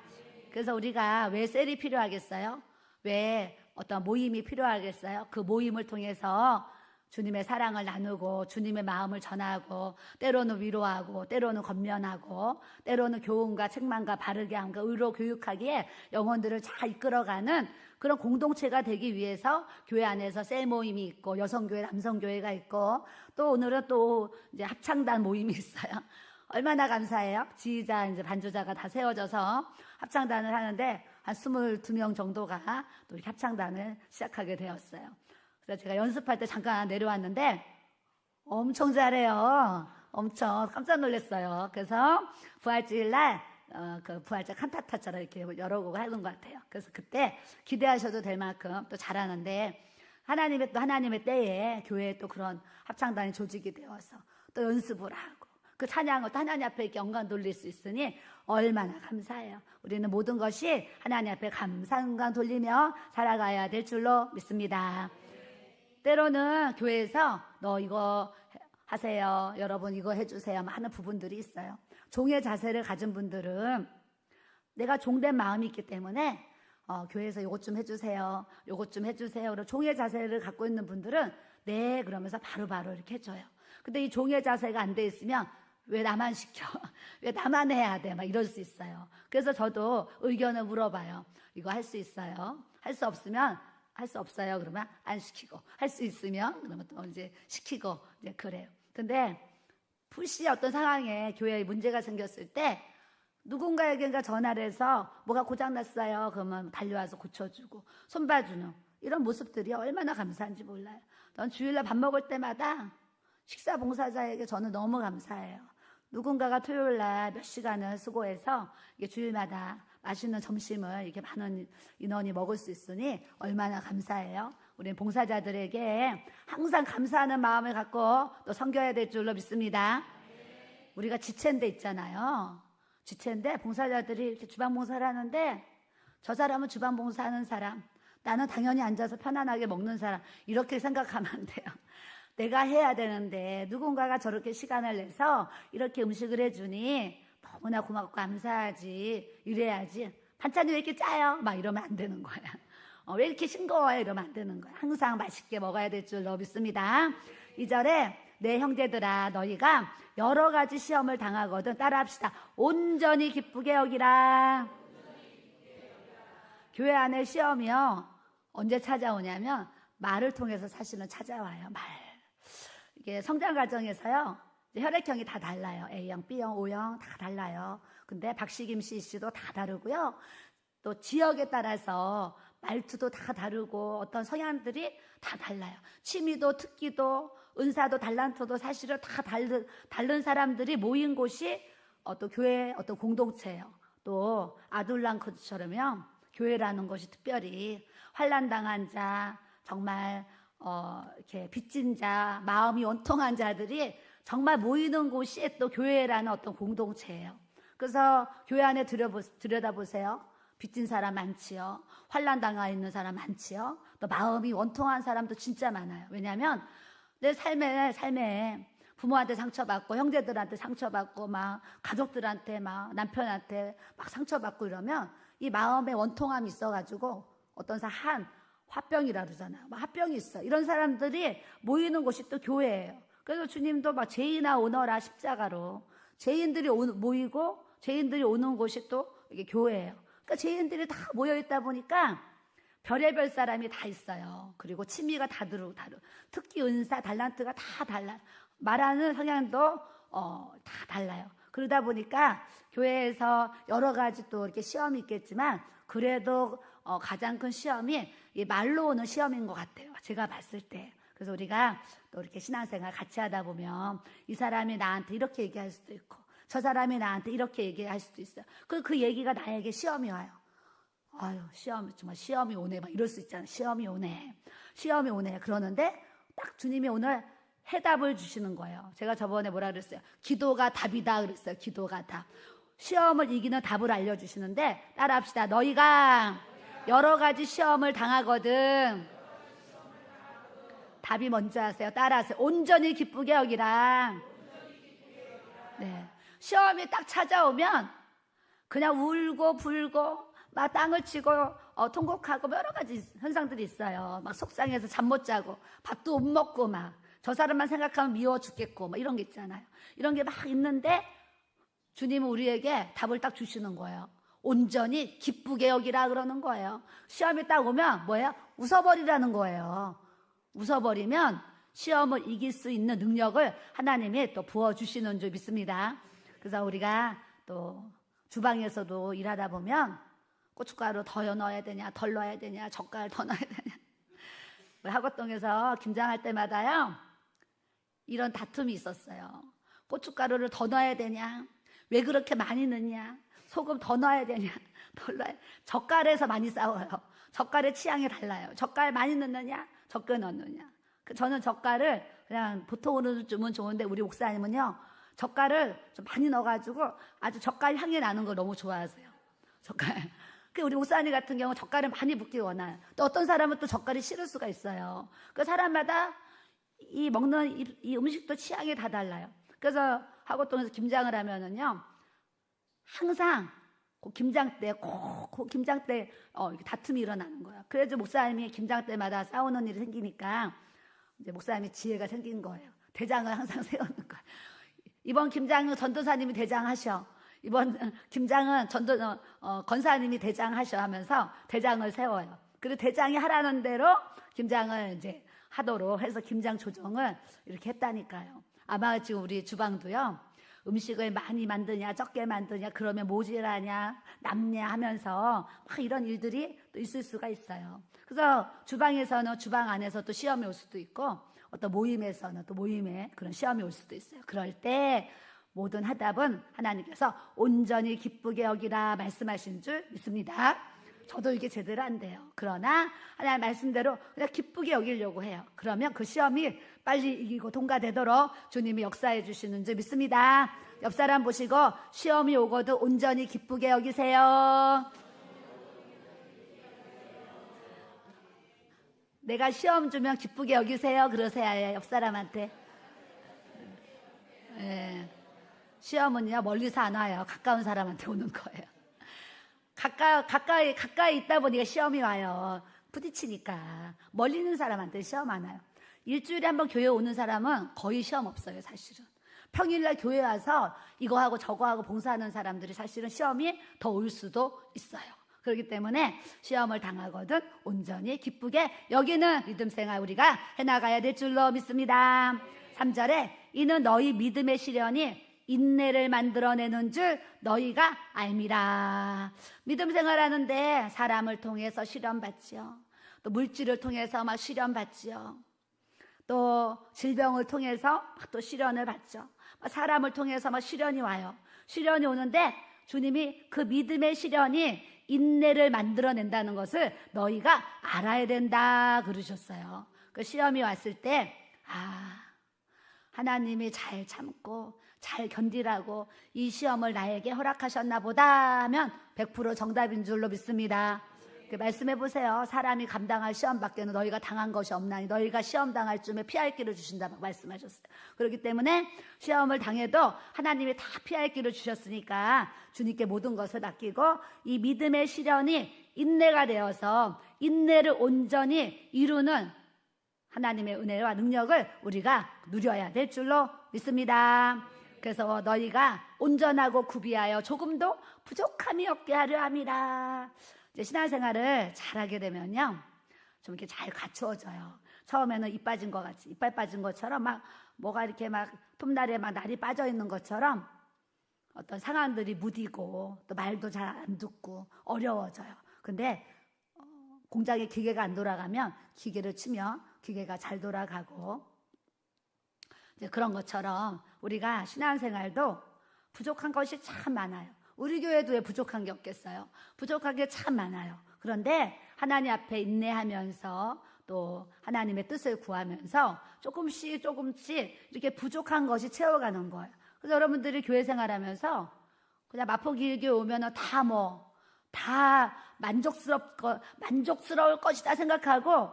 [SPEAKER 1] 그래서 우리가 왜 셀이 필요하겠어요? 왜 어떤 모임이 필요하겠어요? 그 모임을 통해서 주님의 사랑을 나누고 주님의 마음을 전하고 때로는 위로하고 때로는 권면하고 때로는 교훈과 책망과 바르게 함과 의로 교육하기에 영혼들을 잘 이끌어가는 그런 공동체가 되기 위해서 교회 안에서 셀 모임이 있고 여성교회 남성교회가 있고 또 오늘은 또 이제 합창단 모임이 있어요. 얼마나 감사해요. 지휘자 이제 반주자가 다 세워져서 합창단을 하는데 한 22명 정도가 또 이렇게 합창단을 시작하게 되었어요. 그래서 제가 연습할 때 잠깐 내려왔는데 엄청 잘해요. 엄청 깜짝 놀랐어요. 그래서 부활주일날 그 부활절 칸타타처럼 이렇게 여러 곡 하는 것 같아요. 그래서 그때 기대하셔도 될 만큼 또 잘하는데 하나님의 때에 교회에 또 그런 합창단이 조직이 되어서 또 연습을 하고 그 찬양을 또 하나님 앞에 이렇게 영광 돌릴 수 있으니 얼마나 감사해요. 우리는 모든 것이 하나님 앞에 감사 영광 돌리며 살아가야 될 줄로 믿습니다. 때로는 교회에서 너 이거 하세요. 여러분 이거 해주세요. 하는 부분들이 있어요. 종의 자세를 가진 분들은 내가 종된 마음이 있기 때문에 교회에서 이것 좀 해주세요. 이것 좀 해주세요. 그리고 종의 자세를 갖고 있는 분들은 네 그러면서 바로바로 이렇게 해줘요. 근데 이 종의 자세가 안 돼 있으면 왜 나만 시켜? 왜 나만 해야 돼? 막 이럴 수 있어요. 그래서 저도 의견을 물어봐요. 이거 할 수 있어요? 할 수 없으면 할 수 없어요. 그러면 안 시키고 할 수 있으면 그러면 또 이제 시키고 이제 그래요. 근데 불시 어떤 상황에 교회에 문제가 생겼을 때 누군가에게 전화를 해서 뭐가 고장났어요. 그러면 달려와서 고쳐주고 손봐주는 이런 모습들이 얼마나 감사한지 몰라요. 전 주일날 밥 먹을 때마다 식사 봉사자에게 저는 너무 감사해요. 누군가가 토요일날 몇 시간을 수고해서 주일마다 맛있는 점심을 이렇게 많은 인원이 먹을 수 있으니 얼마나 감사해요. 우리 봉사자들에게 항상 감사하는 마음을 갖고 또 섬겨야 될 줄로 믿습니다. 우리가 지체인데 있잖아요. 지체인데 봉사자들이 이렇게 주방 봉사를 하는데 저 사람은 주방 봉사하는 사람, 나는 당연히 앉아서 편안하게 먹는 사람 이렇게 생각하면 안 돼요. 내가 해야 되는데 누군가가 저렇게 시간을 내서 이렇게 음식을 해주니 너무나 고맙고 감사하지 이래야지. 반찬이 왜 이렇게 짜요? 막 이러면 안 되는 거야. 왜 이렇게 싱거워요? 이러면 안 되는 거야. 항상 맛있게 먹어야 될 줄로 믿습니다. 2절에 내 형제들아 너희가 여러 가지 시험을 당하거든 따라합시다. 온전히 기쁘게 여기라. 교회 안에 시험이요 언제 찾아오냐면 말을 통해서 사실은 찾아와요. 말. 이게 성장 과정에서요 혈액형이 다 달라요. A형, B형, O형 다 달라요. 근데 박시김 씨도 다 다르고요. 또 지역에 따라서 말투도 다 다르고 어떤 성향들이 다 달라요. 취미도 특기도 은사도 달란트도 사실은 다 다른 사람들이 모인 곳이 또 교회 어떤 공동체예요. 또 아둘람 코드처럼요. 교회라는 것이 특별히 환난당한 자, 정말 이렇게 빚진 자, 마음이 원통한 자들이 정말 모이는 곳이 또 교회라는 어떤 공동체예요. 그래서 교회 안에 들여다보세요. 빚진 사람 많지요. 환난 당하 있는 사람 많지요. 또 마음이 원통한 사람도 진짜 많아요. 왜냐하면 내 삶에 부모한테 상처받고 형제들한테 상처받고 막 가족들한테 막 남편한테 막 상처받고 이러면 이 마음에 원통함이 있어가지고 어떤 사람 화병이라 그러잖아요. 막 화병이 있어. 이런 사람들이 모이는 곳이 또 교회예요. 그래서 주님도 막 죄인아 오너라 십자가로 죄인들이 모이고 죄인들이 오는 곳이 또 이게 교회예요. 그러니까 죄인들이 다 모여 있다 보니까 별의별 사람이 다 있어요. 그리고 취미가 다 다르고 특기 은사 달란트가 다 달라요. 말하는 성향도 다 달라요. 그러다 보니까 교회에서 여러 가지 또 이렇게 시험이 있겠지만 그래도 가장 큰 시험이 이 말로 오는 시험인 것 같아요. 제가 봤을 때. 그래서 우리가 또 이렇게 신앙생활 같이 하다 보면 이 사람이 나한테 이렇게 얘기할 수도 있고 저 사람이 나한테 이렇게 얘기할 수도 있어요. 그 얘기가 나에게 시험이 와요. 아유, 정말 시험이 오네. 막 이럴 수 있잖아요. 시험이 오네. 그러는데 딱 주님이 오늘 해답을 주시는 거예요. 제가 저번에 뭐라 그랬어요? 기도가 답이다 그랬어요. 기도가 답. 시험을 이기는 답을 알려주시는데 따라합시다. 너희가 여러 가지 시험을 당하거든. 답이 뭔지 아세요? 따라하세요. 온전히 기쁘게 여기라. 네. 시험이 딱 찾아오면 그냥 울고 불고 막 땅을 치고 통곡하고 여러 가지 현상들이 있어요. 막 속상해서 잠 못 자고 밥도 못 먹고 막 저 사람만 생각하면 미워 죽겠고 막 이런 게 있잖아요. 이런 게 막 있는데 주님은 우리에게 답을 딱 주시는 거예요. 온전히 기쁘게 여기라 그러는 거예요. 시험이 딱 오면 뭐예요? 웃어버리라는 거예요. 웃어버리면 시험을 이길 수 있는 능력을 하나님이 또 부어주시는 줄 믿습니다. 그래서 우리가 또 주방에서도 일하다 보면 고춧가루 더 넣어야 되냐 덜 넣어야 되냐 젓갈 더 넣어야 되냐 하거동에서 김장할 때마다요 이런 다툼이 있었어요. 고춧가루를 더 넣어야 되냐 왜 그렇게 많이 넣냐 소금 더 넣어야 되냐 덜 넣어야 젓갈에서 많이 싸워요. 젓갈의 취향이 달라요. 젓갈 많이 넣느냐 적게 넣느냐. 저는 젓갈을 그냥 보통으로 주면 좋은데 우리 목사님은요 젓갈을 좀 많이 넣어가지고 아주 젓갈 향이 나는 걸 너무 좋아하세요. 젓갈. 우리 목사님 같은 경우 젓갈을 많이 붓기 원해요. 또 어떤 사람은 또 젓갈이 싫을 수가 있어요. 그 사람마다 이 먹는 이 음식도 취향이 다 달라요. 그래서 하고동에서 김장을 하면은요 항상 그 김장 때 다툼이 일어나는 거예요. 그래서 목사님이 김장 때마다 싸우는 일이 생기니까 이제 목사님이 지혜가 생긴 거예요. 대장을 항상 세우는 거예요. 이번 김장은 전도사님이 대장하셔. 이번 김장은 권사님이 대장하셔 하면서 대장을 세워요. 그리고 대장이 하라는 대로 김장을 이제 하도록 해서 김장 조정을 이렇게 했다니까요. 아마 지금 우리 주방도요. 음식을 많이 만드냐 적게 만드냐 그러면 모자라냐 남냐 하면서 막 이런 일들이 또 있을 수가 있어요. 그래서 주방에서는 주방 안에서 또 시험이 올 수도 있고 어떤 모임에서는 또 모임에 그런 시험이 올 수도 있어요. 그럴 때 모든 해답은 하나님께서 온전히 기쁘게 여기라 말씀하신 줄 믿습니다. 저도 이게 제대로 안 돼요. 그러나 하나님 말씀대로 그냥 기쁘게 여기려고 해요. 그러면 그 시험이 빨리 이기고 통과되도록 주님이 역사해 주시는 줄 믿습니다. 옆 사람 보시고 시험이 오고도 온전히 기쁘게 여기세요. 내가 시험 주면 기쁘게 여기세요. 그러세요. 해요. 옆 사람한테. 네. 시험은요 멀리서 안 와요. 가까운 사람한테 오는 거예요. 가까이 있다 보니까 시험이 와요. 부딪히니까. 멀리 있는 사람한테 시험 안 와요. 일주일에 한 번 교회 오는 사람은 거의 시험 없어요, 사실은. 평일날 교회 와서 이거하고 저거하고 봉사하는 사람들이 사실은 시험이 더 올 수도 있어요. 그렇기 때문에 시험을 당하거든 온전히 기쁘게 여기는 믿음 생활 우리가 해나가야 될 줄로 믿습니다. 3절에 이는 너희 믿음의 시련이 인내를 만들어내는 줄 너희가 알미라. 믿음 생활하는데 사람을 통해서 시련받지요. 또 물질을 통해서 막 시련받지요. 또 질병을 통해서 또 시련을 받죠. 사람을 통해서 막 시련이 와요. 시련이 오는데 주님이 그 믿음의 시련이 인내를 만들어낸다는 것을 너희가 알아야 된다 그러셨어요. 그 시험이 왔을 때 하나님이 잘 참고 잘 견디라고 이 시험을 나에게 허락하셨나 보다 하면 100% 정답인 줄로 믿습니다. 말씀해 보세요. 사람이 감당할 시험 밖에는 너희가 당한 것이 없나니 너희가 시험 당할 쯤에 피할 길을 주신다 말씀하셨어요. 그렇기 때문에 시험을 당해도 하나님이 다 피할 길을 주셨으니까 주님께 모든 것을 맡기고 이 믿음의 시련이 인내가 되어서 인내를 온전히 이루는 하나님의 은혜와 능력을 우리가 누려야 될 줄로 믿습니다. 그래서 너희가 온전하고 구비하여 조금도 부족함이 없게 하려 함이라. 이제 신앙생활을 잘하게 되면요, 좀 이렇게 잘 갖추어져요. 처음에는 이빨 빠진 것처럼 막 뭐가 이렇게 막 톱날에 막 날이 빠져 있는 것처럼 어떤 상황들이 무디고 또 말도 잘 안 듣고 어려워져요. 근데 공장에 기계가 안 돌아가면 기계를 치면 기계가 잘 돌아가고, 이제 그런 것처럼 우리가 신앙생활도 부족한 것이 참 많아요. 우리 교회도 왜 부족한 게 없겠어요? 부족한 게 참 많아요. 그런데 하나님 앞에 인내하면서 또 하나님의 뜻을 구하면서 조금씩 이렇게 부족한 것이 채워가는 거예요. 그래서 여러분들이 교회 생활하면서 그냥 마포길게 오면은 다 만족스러울 것이다 생각하고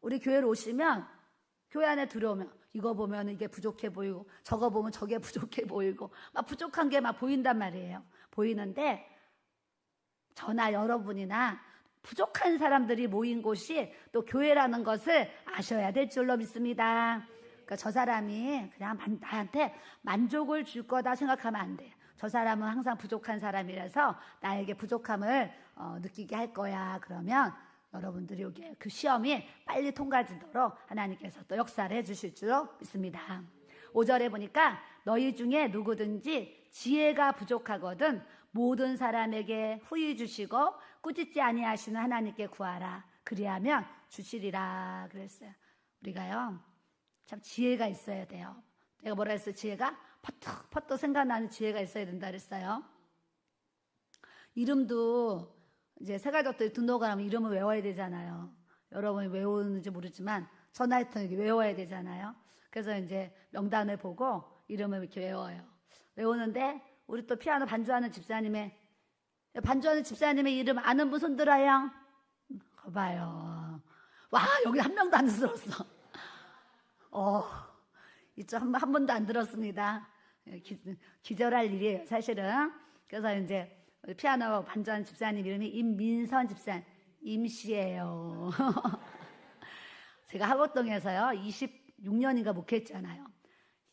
[SPEAKER 1] 우리 교회로 오시면, 교회 안에 들어오면 이거 보면 이게 부족해 보이고 저거 보면 저게 부족해 보이고 막 부족한 게 막 보인단 말이에요. 보이는데 저나 여러분이나 부족한 사람들이 모인 곳이 또 교회라는 것을 아셔야 될 줄로 믿습니다. 그러니까 저 사람이 그냥 나한테 만족을 줄 거다 생각하면 안 돼요. 저 사람은 항상 부족한 사람이라서 나에게 부족함을 느끼게 할 거야. 그러면 여러분들이 여기 그 시험이 빨리 통과되도록 하나님께서 또 역사를 해주실 줄로 믿습니다. 5절에 보니까 너희 중에 누구든지 지혜가 부족하거든 모든 사람에게 후히 주시고 꾸짖지 아니하시는 하나님께 구하라. 그리하면 주시리라 그랬어요. 우리가요 참 지혜가 있어야 돼요. 내가 뭐라 했어요? 지혜가 퍼뜩 생각나는 지혜가 있어야 된다 그랬어요. 이름도 이제 새가족들이 등록을 하면 이름을 외워야 되잖아요. 여러분이 외우는지 모르지만 저는 하여튼 외워야 되잖아요. 그래서 이제 명단을 보고 이름을 이렇게 외워요. 외우는데 우리 또 피아노 반주하는 집사님의 이름 아는 분 손 들어요. 봐봐요. 와, 여기 한 명도 안 들었어. 이쪽 한 번도 안 들었습니다. 기절할 일이에요, 사실은. 그래서 이제 피아노 반주하는 집사님 이름이 임민선 집사님, 임씨예요. 제가 하곡동에서요 26년인가 목회했잖아요.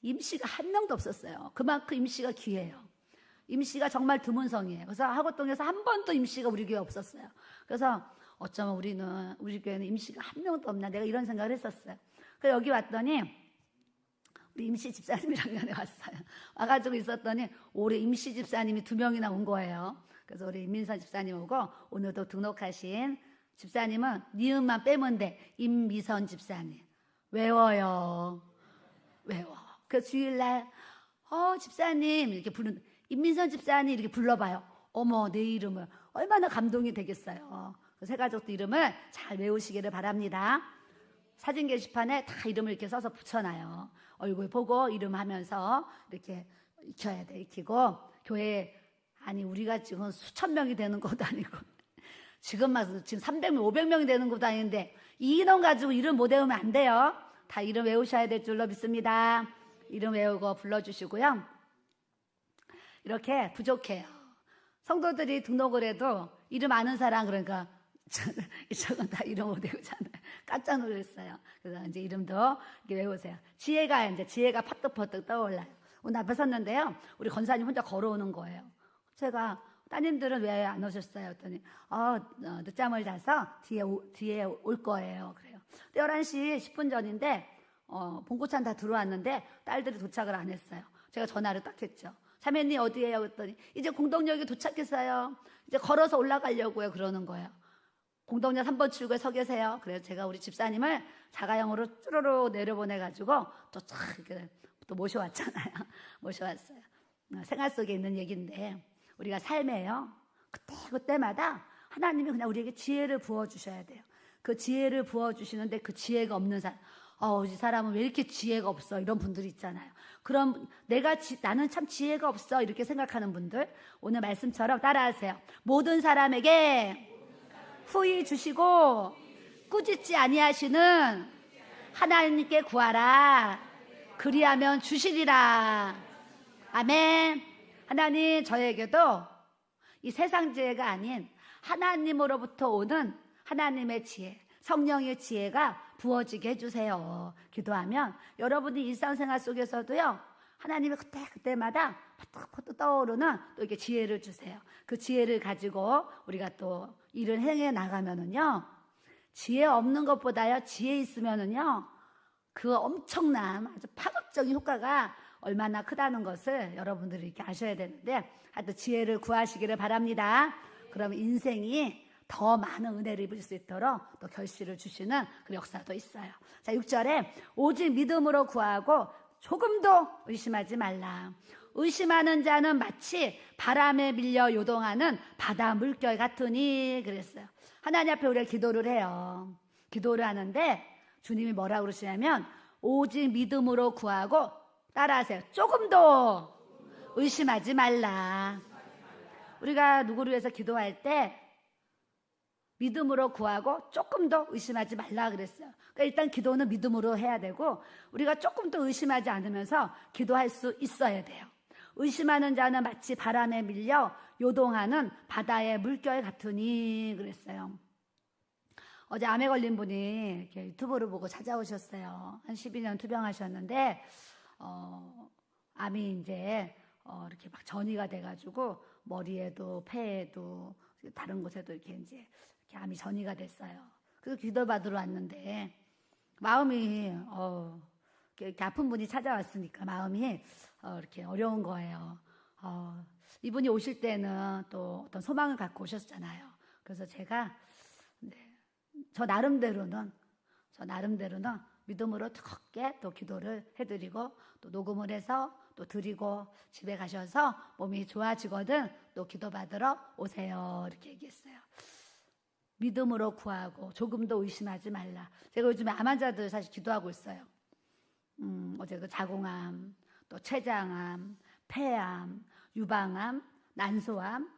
[SPEAKER 1] 임씨가 한 명도 없었어요. 그만큼 임씨가 귀해요. 임씨가 정말 드문 성이에요. 그래서 하곡동에서 한 번도 임씨가 우리 교회에 없었어요. 그래서 어쩌면 우리 교회는 임씨가 한 명도 없나, 내가 이런 생각을 했었어요. 그래서 여기 왔더니 우리 임씨 집사님이랑 연애 왔어요. 와가지고 있었더니 올해 임씨 집사님이 2명이나 온 거예요. 그래서 우리 임민선 집사님 오고 오늘도 등록하신 집사님은 니은만 빼면 돼. 임미선 집사님. 외워. 그래서 주일날 집사님 이렇게 부르는, 임민선 집사님 이렇게 불러봐요. 어머, 내 이름을. 얼마나 감동이 되겠어요. 새 가족도 이름을 잘 외우시기를 바랍니다. 사진 게시판에 다 이름을 이렇게 써서 붙여놔요. 얼굴 보고 이름 하면서 이렇게 익혀야 돼. 익히고 교회에, 아니 우리가 지금 수천 명이 되는 것도 아니고 지금 300명 500명이 되는 것도 아닌데 이 인원 가지고 이름 못 외우면 안 돼요. 다 이름 외우셔야 될 줄로 믿습니다. 이름 외우고 불러주시고요. 이렇게 부족해요. 성도들이 등록을 해도 이름 아는 사람, 그러니까 이쪽은 다 이름 못 외우잖아요. 깜짝 놀랐어요. 그래서 이제 이름도 이렇게 외우세요. 지혜가 퍼뜩퍼뜩 떠올라요. 오늘 앞에 섰는데요, 우리 권사님 혼자 걸어오는 거예요. 제가 따님들은 왜 안 오셨어요? 했더니 늦잠을 자서 뒤에 올 거예요. 그래요. 11시 10분 전인데 봉고차는 다 들어왔는데 딸들이 도착을 안 했어요. 제가 전화를 딱 했죠. 자매님 어디에요? 그랬더니 이제 공동역에 도착했어요. 이제 걸어서 올라가려고요. 그러는 거예요. 공동역 3번 출구에 서 계세요. 그래서 제가 우리 집사님을 자가용으로 쭈루루 내려보내가지고 또 모셔왔잖아요. 모셔왔어요. 생활 속에 있는 얘기인데 우리가 삶에요. 그때마다 하나님이 그냥 우리에게 지혜를 부어주셔야 돼요. 그 지혜를 부어주시는데 그 지혜가 없는 사람, 이 사람은 왜 이렇게 지혜가 없어? 이런 분들이 있잖아요. 그럼 나는 참 지혜가 없어. 이렇게 생각하는 분들, 오늘 말씀처럼 따라하세요. 모든 사람에게 후히 주시고 꾸짖지 아니하시는 하나님께 구하라. 그리하면 주시리라. 아멘. 하나님, 저에게도 이 세상 지혜가 아닌 하나님으로부터 오는 하나님의 지혜, 성령의 지혜가 부어지게 해주세요. 기도하면 여러분이 일상생활 속에서도요, 하나님이 그때마다 퍼뜩퍼뜩 떠오르는 또 이렇게 지혜를 주세요. 그 지혜를 가지고 우리가 또 일을 행해 나가면은요, 지혜 없는 것보다요, 지혜 있으면은요, 그 엄청난 아주 파격적인 효과가 얼마나 크다는 것을 여러분들이 이렇게 아셔야 되는데, 하여튼 지혜를 구하시기를 바랍니다. 그러면 인생이 더 많은 은혜를 입을 수 있도록 또 결실을 주시는 그 역사도 있어요. 자, 6절에 오직 믿음으로 구하고 조금도 의심하지 말라. 의심하는 자는 마치 바람에 밀려 요동하는 바다 물결 같으니 그랬어요. 하나님 앞에 우리가 기도를 해요. 기도를 하는데 주님이 뭐라고 그러시냐면 오직 믿음으로 구하고 따라하세요. 조금도 의심하지 말라. 우리가 누구를 위해서 기도할 때 믿음으로 구하고 조금 더 의심하지 말라 그랬어요. 그러니까 일단 기도는 믿음으로 해야 되고 우리가 조금 더 의심하지 않으면서 기도할 수 있어야 돼요. 의심하는 자는 마치 바람에 밀려 요동하는 바다의 물결 같으니 그랬어요. 어제 암에 걸린 분이 이렇게 유튜브를 보고 찾아오셨어요. 한 12년 투병하셨는데 암이 이제 이렇게 막 전이가 돼가지고 머리에도 폐에도 다른 곳에도 이렇게 이제 이렇게 암이 전이가 됐어요. 그래서 기도받으러 왔는데 마음이 이렇게 아픈 분이 찾아왔으니까 마음이 이렇게 어려운 거예요. 이분이 오실 때는 또 어떤 소망을 갖고 오셨잖아요. 그래서 제가 저 나름대로는 믿음으로 뜨겁게 또 기도를 해드리고 또 녹음을 해서 또 드리고 집에 가셔서 몸이 좋아지거든 또 기도받으러 오세요. 이렇게 얘기했어요. 믿음으로 구하고 조금도 의심하지 말라. 제가 요즘에 암 환자들 사실 기도하고 있어요. 어제 그 자궁암, 또 췌장암, 폐암, 유방암, 난소암,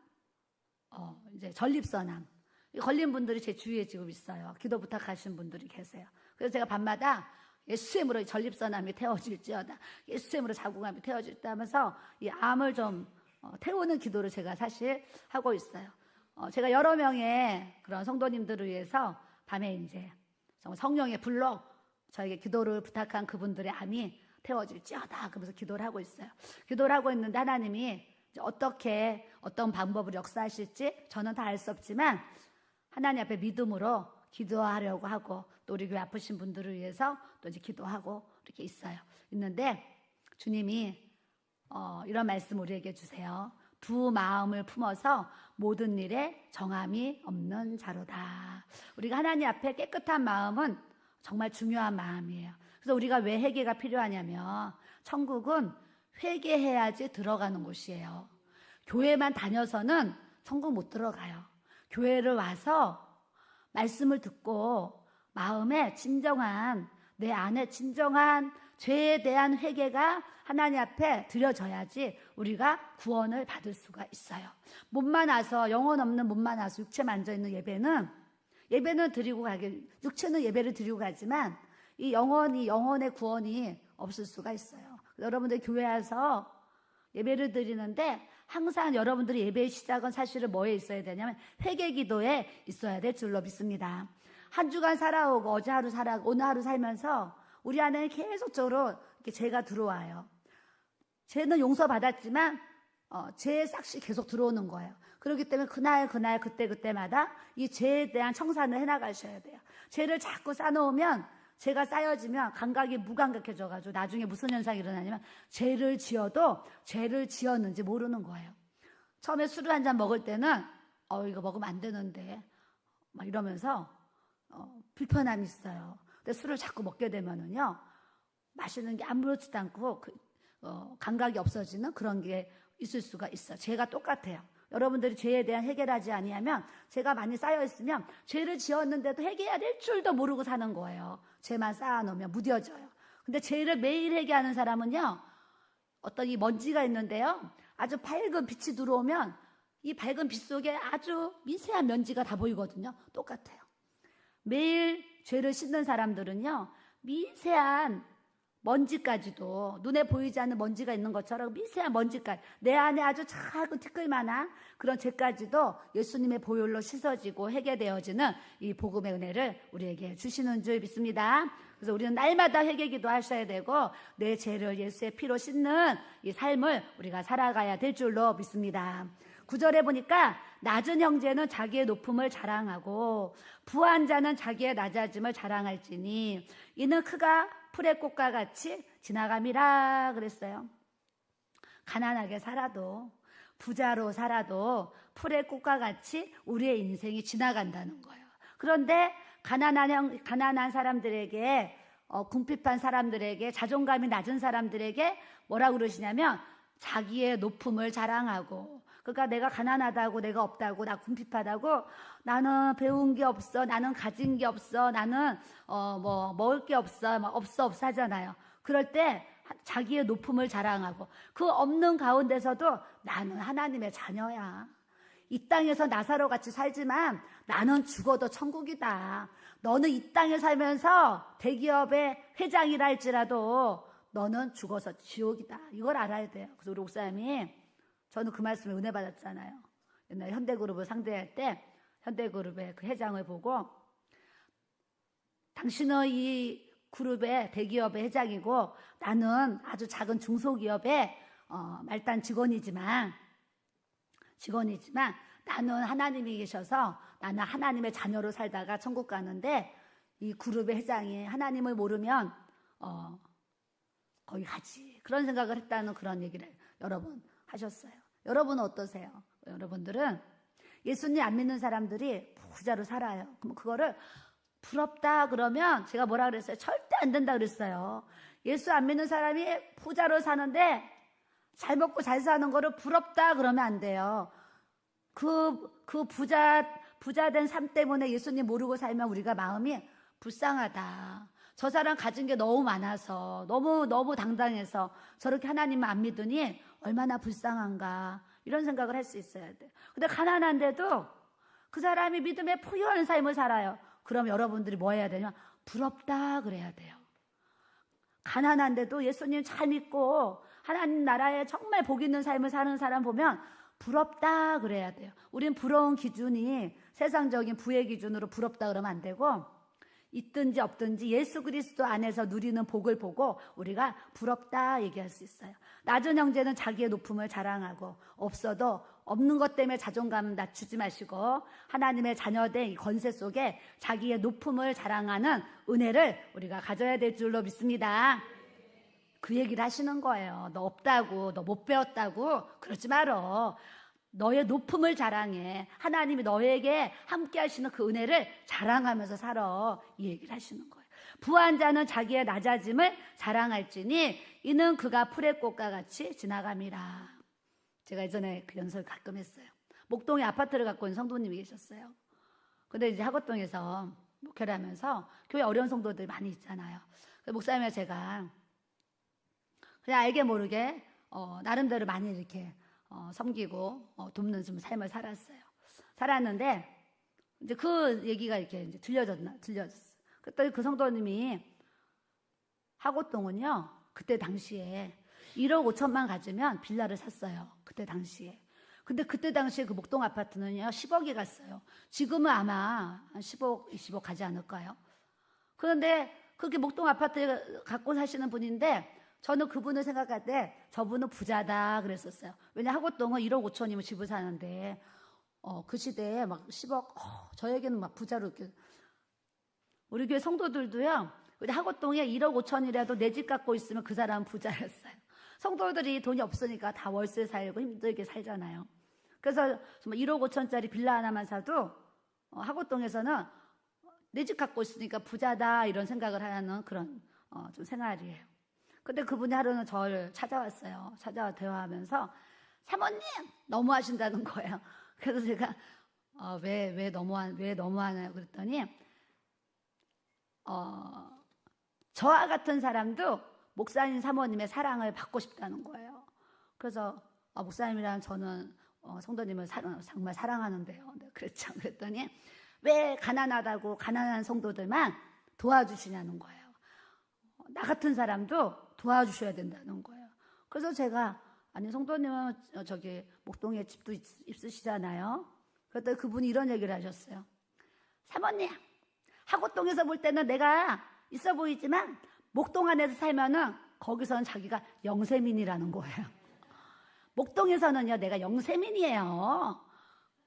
[SPEAKER 1] 이제 전립선암 걸린 분들이 제 주위에 지금 있어요. 기도 부탁하신 분들이 계세요. 그래서 제가 밤마다 예수의 이름으로 전립선암이 태워질지어다. 예수의 이름으로 자궁암이 태워질지어다 하면서 이 암을 좀 태우는 기도를 제가 사실 하고 있어요. 제가 여러 명의 그런 성도님들을 위해서 밤에 이제 정말 성령의 불로 저에게 기도를 부탁한 그분들의 암이 태워질지어다. 그러면서 기도를 하고 있어요. 기도를 하고 있는데 하나님이 어떻게 어떤 방법으로 역사하실지 저는 다 알 수 없지만 하나님 앞에 믿음으로 기도하려고 하고 또 우리 교회 아프신 분들을 위해서 또 이제 기도하고 이렇게 있는데 주님이 이런 말씀 우리에게 주세요. 두 마음을 품어서 모든 일에 정함이 없는 자로다. 우리가 하나님 앞에 깨끗한 마음은 정말 중요한 마음이에요. 그래서 우리가 왜 회개가 필요하냐면 천국은 회개해야지 들어가는 곳이에요. 교회만 다녀서는 천국 못 들어가요. 교회를 와서 말씀을 듣고 마음에 진정한 내 안에 진정한 죄에 대한 회개가 하나님 앞에 드려져야지 우리가 구원을 받을 수가 있어요. 몸만 와서 영혼 없는 몸만 와서 육체만 앉아있는 예배는 드리고 가게 육체는 예배를 드리고 가지만 이 영혼의 구원이 없을 수가 있어요. 여러분들 교회 와서 예배를 드리는데 항상 여러분들이 예배의 시작은 사실은 뭐에 있어야 되냐면 회개 기도에 있어야 될 줄로 믿습니다. 한 주간 살아오고 어제 하루 살아오고 오늘 하루 살면서 우리 안에는 계속적으로 이렇게 죄가 들어와요. 죄는 용서받았지만 죄의 싹이 계속 들어오는 거예요. 그렇기 때문에 그날 그때마다 이 죄에 대한 청산을 해나가셔야 돼요. 죄를 자꾸 쌓아놓으면 죄가 쌓여지면 감각이 무감각해져가지고 나중에 무슨 현상이 일어나냐면 죄를 지어도 죄를 지었는지 모르는 거예요. 처음에 술을 한 잔 먹을 때는 이거 먹으면 안 되는데 막 이러면서 불편함이 있어요. 근데 술을 자꾸 먹게 되면은요 마시는 게 아무렇지도 않고 감각이 없어지는 그런 게 있을 수가 있어. 죄가 똑같아요. 여러분들이 죄에 대한 해결하지 아니하면, 죄가 많이 쌓여있으면 죄를 지었는데도 해결해야 될 줄도 모르고 사는 거예요. 죄만 쌓아놓으면 무뎌져요. 근데 죄를 매일 해결하는 사람은요, 어떤 이 먼지가 있는데요, 아주 밝은 빛이 들어오면 이 밝은 빛 속에 아주 미세한 먼지가 다 보이거든요. 똑같아요. 매일 죄를 씻는 사람들은요, 미세한 먼지까지도, 눈에 보이지 않는 먼지가 있는 것처럼 미세한 먼지까지, 내 안에 아주 작은 티끌만한 그런 죄까지도 예수님의 보혈로 씻어지고 해결되어지는 이 복음의 은혜를 우리에게 주시는 줄 믿습니다. 그래서 우리는 날마다 회개기도 하셔야 되고, 내 죄를 예수의 피로 씻는 이 삶을 우리가 살아가야 될 줄로 믿습니다. 9절에 보니까 낮은 형제는 자기의 높음을 자랑하고 부한 자는 자기의 낮아짐을 자랑할지니 이는 그가 풀의 꽃과 같이 지나감이라 그랬어요. 가난하게 살아도, 부자로 살아도 풀의 꽃과 같이 우리의 인생이 지나간다는 거예요. 그런데 가난한 사람들에게, 궁핍한 사람들에게, 자존감이 낮은 사람들에게 뭐라고 그러시냐면 자기의 높음을 자랑하고, 그러니까 내가 가난하다고, 내가 없다고, 나 궁핍하다고, 나는 배운 게 없어, 나는 가진 게 없어, 나는 먹을 게 없어, 없어 하잖아요. 그럴 때 자기의 높음을 자랑하고, 그 없는 가운데서도 나는 하나님의 자녀야. 이 땅에서 나사로 같이 살지만 나는 죽어도 천국이다. 너는 이 땅에 살면서 대기업의 회장이라 할지라도 너는 죽어서 지옥이다. 이걸 알아야 돼요. 그래서 우리 목사님이, 저는 그 말씀에 은혜 받았잖아요. 옛날 현대그룹을 상대할 때 현대그룹의 그 회장을 보고, 당신은 이 그룹의 대기업의 회장이고 나는 아주 작은 중소기업의 말단 직원이지만 나는 하나님이 계셔서 나는 하나님의 자녀로 살다가 천국 가는데, 이 그룹의 회장이 하나님을 모르면 거기 가지. 그런 생각을 했다는 그런 얘기를 여러분 하셨어요. 여러분은 어떠세요? 여러분들은 예수님 안 믿는 사람들이 부자로 살아요. 그럼 그거를 부럽다 그러면 제가 뭐라 그랬어요? 절대 안 된다 그랬어요. 예수 안 믿는 사람이 부자로 사는데 잘 먹고 잘 사는 거를 부럽다 그러면 안 돼요. 그 부자된 삶 때문에 예수님 모르고 살면 우리가 마음이 불쌍하다. 저 사람 가진 게 너무 많아서, 너무 당당해서 저렇게 하나님을 안 믿으니 얼마나 불쌍한가, 이런 생각을 할 수 있어야 돼요. 근데 가난한데도 그 사람이 믿음의 부유한 삶을 살아요. 그럼 여러분들이 뭐 해야 되냐? 부럽다 그래야 돼요. 가난한데도 예수님 잘 믿고 하나님 나라에 정말 복 있는 삶을 사는 사람 보면 부럽다 그래야 돼요. 우린 부러운 기준이 세상적인 부의 기준으로 부럽다 그러면 안 되고, 있든지 없든지 예수 그리스도 안에서 누리는 복을 보고 우리가 부럽다 얘기할 수 있어요. 낮은 형제는 자기의 높음을 자랑하고, 없어도 없는 것 때문에 자존감 낮추지 마시고 하나님의 자녀된 이 권세 속에 자기의 높음을 자랑하는 은혜를 우리가 가져야 될 줄로 믿습니다. 그 얘기를 하시는 거예요. 너 없다고, 너 못 배웠다고 그러지 말어. 너의 높음을 자랑해. 하나님이 너에게 함께 하시는 그 은혜를 자랑하면서 살아. 이 얘기를 하시는 거예요. 부한 자는 자기의 낮아짐을 자랑할지니 이는 그가 풀의 꽃과 같이 지나감이라. 제가 예전에 그 연설 가끔 했어요. 목동에 아파트를 갖고 있는 성도님이 계셨어요. 근데 이제 하곡동에서 목회를 하면서 교회 어려운 성도들이 많이 있잖아요. 목사님과 제가 그냥 알게 모르게 나름대로 많이 이렇게 섬기고 돕는 좀 삶을 살았는데 이제 그 얘기가 이렇게 이제 들려졌어요. 그때 그 성도님이 하곡동은요, 그때 당시에 1억 5천만 가지면 빌라를 샀어요. 그때 당시에. 근데 그때 당시에 그 목동 아파트는요 10억이 갔어요. 지금은 아마 한 10억, 20억 가지 않을까요? 그런데 그렇게 목동 아파트 갖고 사시는 분인데, 저는 그분을 생각할 때 저분은 부자다 그랬었어요. 왜냐 하곡동은 1억 5천이면 집을 사는데 그 시대에 막 10억, 저에게는 막 부자로 이렇게. 우리 교회 성도들도요, 우리 하곡동에 1억 5천이라도 내 집 갖고 있으면 그 사람은 부자였어요. 성도들이 돈이 없으니까 다 월세 살고 힘들게 살잖아요. 그래서 1억 5천짜리 빌라 하나만 사도 하곡동에서는 내 집 갖고 있으니까 부자다 이런 생각을 하는 그런 좀 생활이에요. 근데 그분이 하루는 저를 찾아왔어요. 찾아와 대화하면서 사모님 너무하신다는 거예요. 그래서 제가 왜 너무하나요? 그랬더니 저와 같은 사람도 목사님 사모님의 사랑을 받고 싶다는 거예요. 그래서 목사님이랑 저는 성도님을 정말 사랑하는데요. 네, 그랬죠. 그랬더니 왜 가난하다고 가난한 성도들만 도와주시냐는 거예요. 나 같은 사람도 도와주셔야 된다는 거예요. 그래서 제가 아니 성도님은 저기 목동에 집도 있으시잖아요. 그랬더니 그분이 이런 얘기를 하셨어요. 사모님, 하고동에서 볼 때는 내가 있어 보이지만 목동 안에서 살면은 거기서는 자기가 영세민이라는 거예요. 목동에서는요 내가 영세민이에요.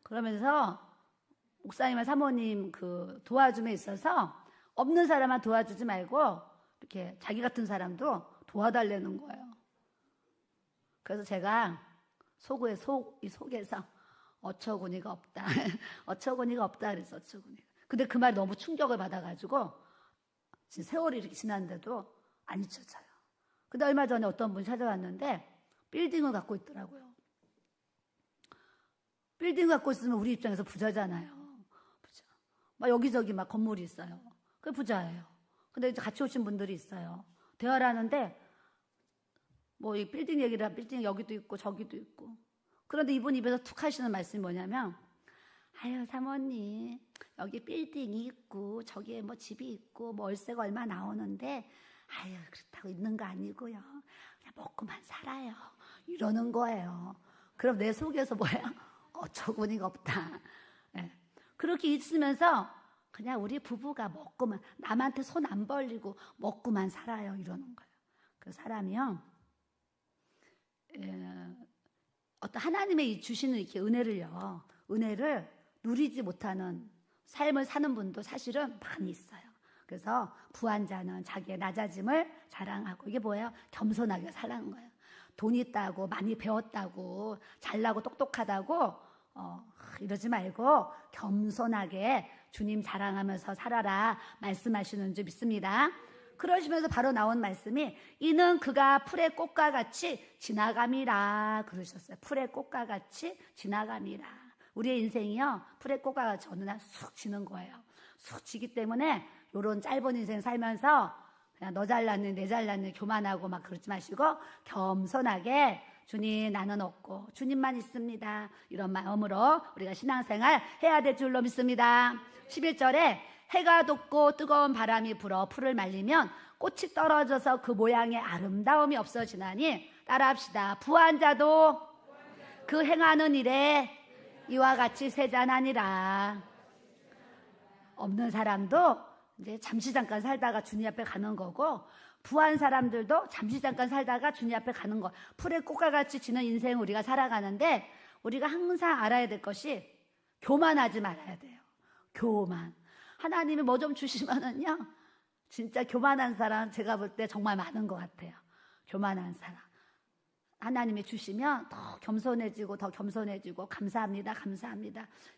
[SPEAKER 1] 그러면서 목사님과 사모님 그 도와줌에 있어서 없는 사람만 도와주지 말고 이렇게 자기 같은 사람도 도와달라는 거예요. 그래서 제가 속에서 어처구니가 없다. 어처구니가 없다 그랬어. 어처구니가. 근데 그 말 너무 충격을 받아가지고 지금 세월이 이렇게 지났는데도 안 잊혀져요. 근데 얼마 전에 어떤 분이 찾아왔는데 빌딩을 갖고 있더라고요. 빌딩 갖고 있으면 우리 입장에서 부자잖아요. 부자. 막 여기저기 막 건물이 있어요. 그게 부자예요. 근데 이제 같이 오신 분들이 있어요. 대화를 하는데 뭐 이 빌딩 얘기를 하면 빌딩 여기도 있고 저기도 있고. 그런데 이분 입에서 툭 하시는 말씀이 뭐냐면 아유 사모님 여기 빌딩이 있고 저기에 뭐 집이 있고 뭐 월세가 얼마 나오는데 아유 그렇다고 있는 거 아니고요. 그냥 먹고만 살아요. 이러는 거예요. 그럼 내 속에서 뭐야? 어처구니가 없다. 네. 그렇게 있으면서 그냥 우리 부부가 먹고만 남한테 손 안 벌리고 먹고만 살아요. 이러는 거예요. 그 사람이요. 어떤 하나님의 주시는 이렇게 은혜를 누리지 못하는 삶을 사는 분도 사실은 많이 있어요. 그래서 부한 자는 자기의 낮아짐을 자랑하고 이게 뭐예요? 겸손하게 살라는 거예요. 돈 있다고 많이 배웠다고 잘나고 똑똑하다고 이러지 말고 겸손하게 주님 자랑하면서 살아라 말씀하시는 줄 믿습니다. 그러시면서 바로 나온 말씀이 이는 그가 풀의 꽃과 같이 지나감이라 그러셨어요. 풀의 꽃과 같이 지나감이라. 우리의 인생이요 풀의 꽃과 같이 어느 날 쑥 지는 거예요. 쑥 지기 때문에 요런 짧은 인생 살면서 그냥 너 잘났니 내 잘났니 교만하고 막 그러지 마시고 겸손하게 주님 나는 없고 주님만 있습니다. 이런 마음으로 우리가 신앙생활 해야 될 줄로 믿습니다. 11절에 해가 돋고 뜨거운 바람이 불어 풀을 말리면 꽃이 떨어져서 그 모양의 아름다움이 없어지나니 따라합시다. 부한 자도 그 행하는 일에 이와 같이 세잔하니라. 없는 사람도 이제 잠시 잠깐 살다가 주님 앞에 가는 거고 부한 사람들도 잠시 잠깐 살다가 주님 앞에 가는 거. 풀의 꽃과 같이 지는 인생을 우리가 살아가는데 우리가 항상 알아야 될 것이 교만하지 말아야 돼요. 교만. 하나님이 뭐 좀 주시면은요 진짜 교만한 사람 제가 볼 때 정말 많은 것 같아요. 교만한 사람 하나님이 주시면 더 겸손해지고 감사합니다.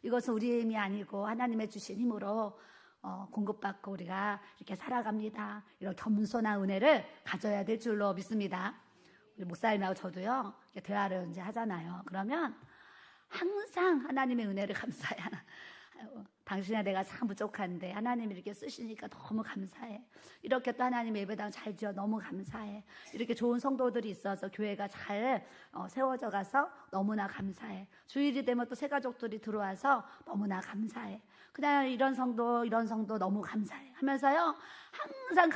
[SPEAKER 1] 이것은 우리의 힘이 아니고 하나님의 주신 힘으로 공급받고 우리가 이렇게 살아갑니다. 이런 겸손한 은혜를 가져야 될 줄로 믿습니다. 우리 목사님하고 저도요 대화를 이제 하잖아요. 그러면 항상 하나님의 은혜를 감사해요. 당신의 내가 참 부족한데 하나님이 이렇게 쓰시니까 너무 감사해. 이렇게 또 하나님 예배당 잘 지어 너무 감사해. 이렇게 좋은 성도들이 있어서 교회가 잘 세워져 가서 너무나 감사해. 주일이 되면 또 새 가족들이 들어와서 너무나 감사해. 그냥 이런 성도 너무 감사해 하면서요 항상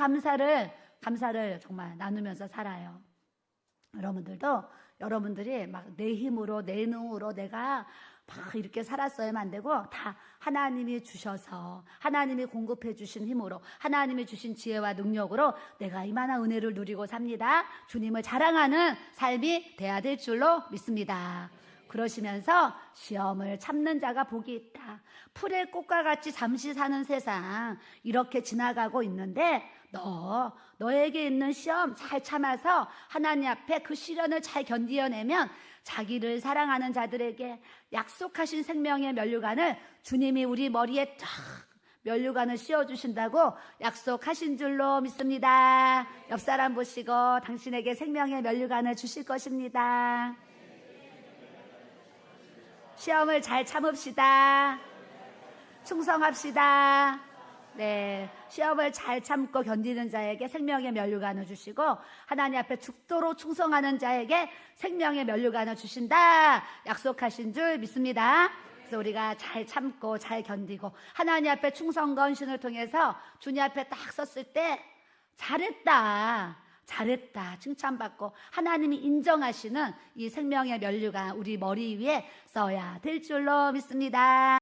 [SPEAKER 1] 감사를 정말 나누면서 살아요. 여러분들이 막 내 힘으로 내 능으로 내가 막 이렇게 살았어야만 안 되고 다 하나님이 주셔서 하나님이 공급해 주신 힘으로 하나님이 주신 지혜와 능력으로 내가 이만한 은혜를 누리고 삽니다. 주님을 자랑하는 삶이 돼야 될 줄로 믿습니다. 그러시면서 시험을 참는 자가 복이 있다. 풀의 꽃과 같이 잠시 사는 세상 이렇게 지나가고 있는데 너에게 있는 시험 잘 참아서 하나님 앞에 그 시련을 잘 견디어내면 자기를 사랑하는 자들에게 약속하신 생명의 면류관을 주님이 우리 머리에 쫙 면류관을 씌워주신다고 약속하신 줄로 믿습니다. 옆 사람 보시고 당신에게 생명의 면류관을 주실 것입니다. 시험을 잘 참읍시다. 충성합시다. 네, 시험을 잘 참고 견디는 자에게 생명의 면류관을 주시고 하나님 앞에 죽도록 충성하는 자에게 생명의 면류관을 주신다 약속하신 줄 믿습니다. 그래서 우리가 잘 참고 잘 견디고 하나님 앞에 충성 건신을 통해서 주님 앞에 딱 섰을 때 잘했다 칭찬받고 하나님이 인정하시는 이 생명의 면류관 우리 머리 위에 써야 될 줄로 믿습니다.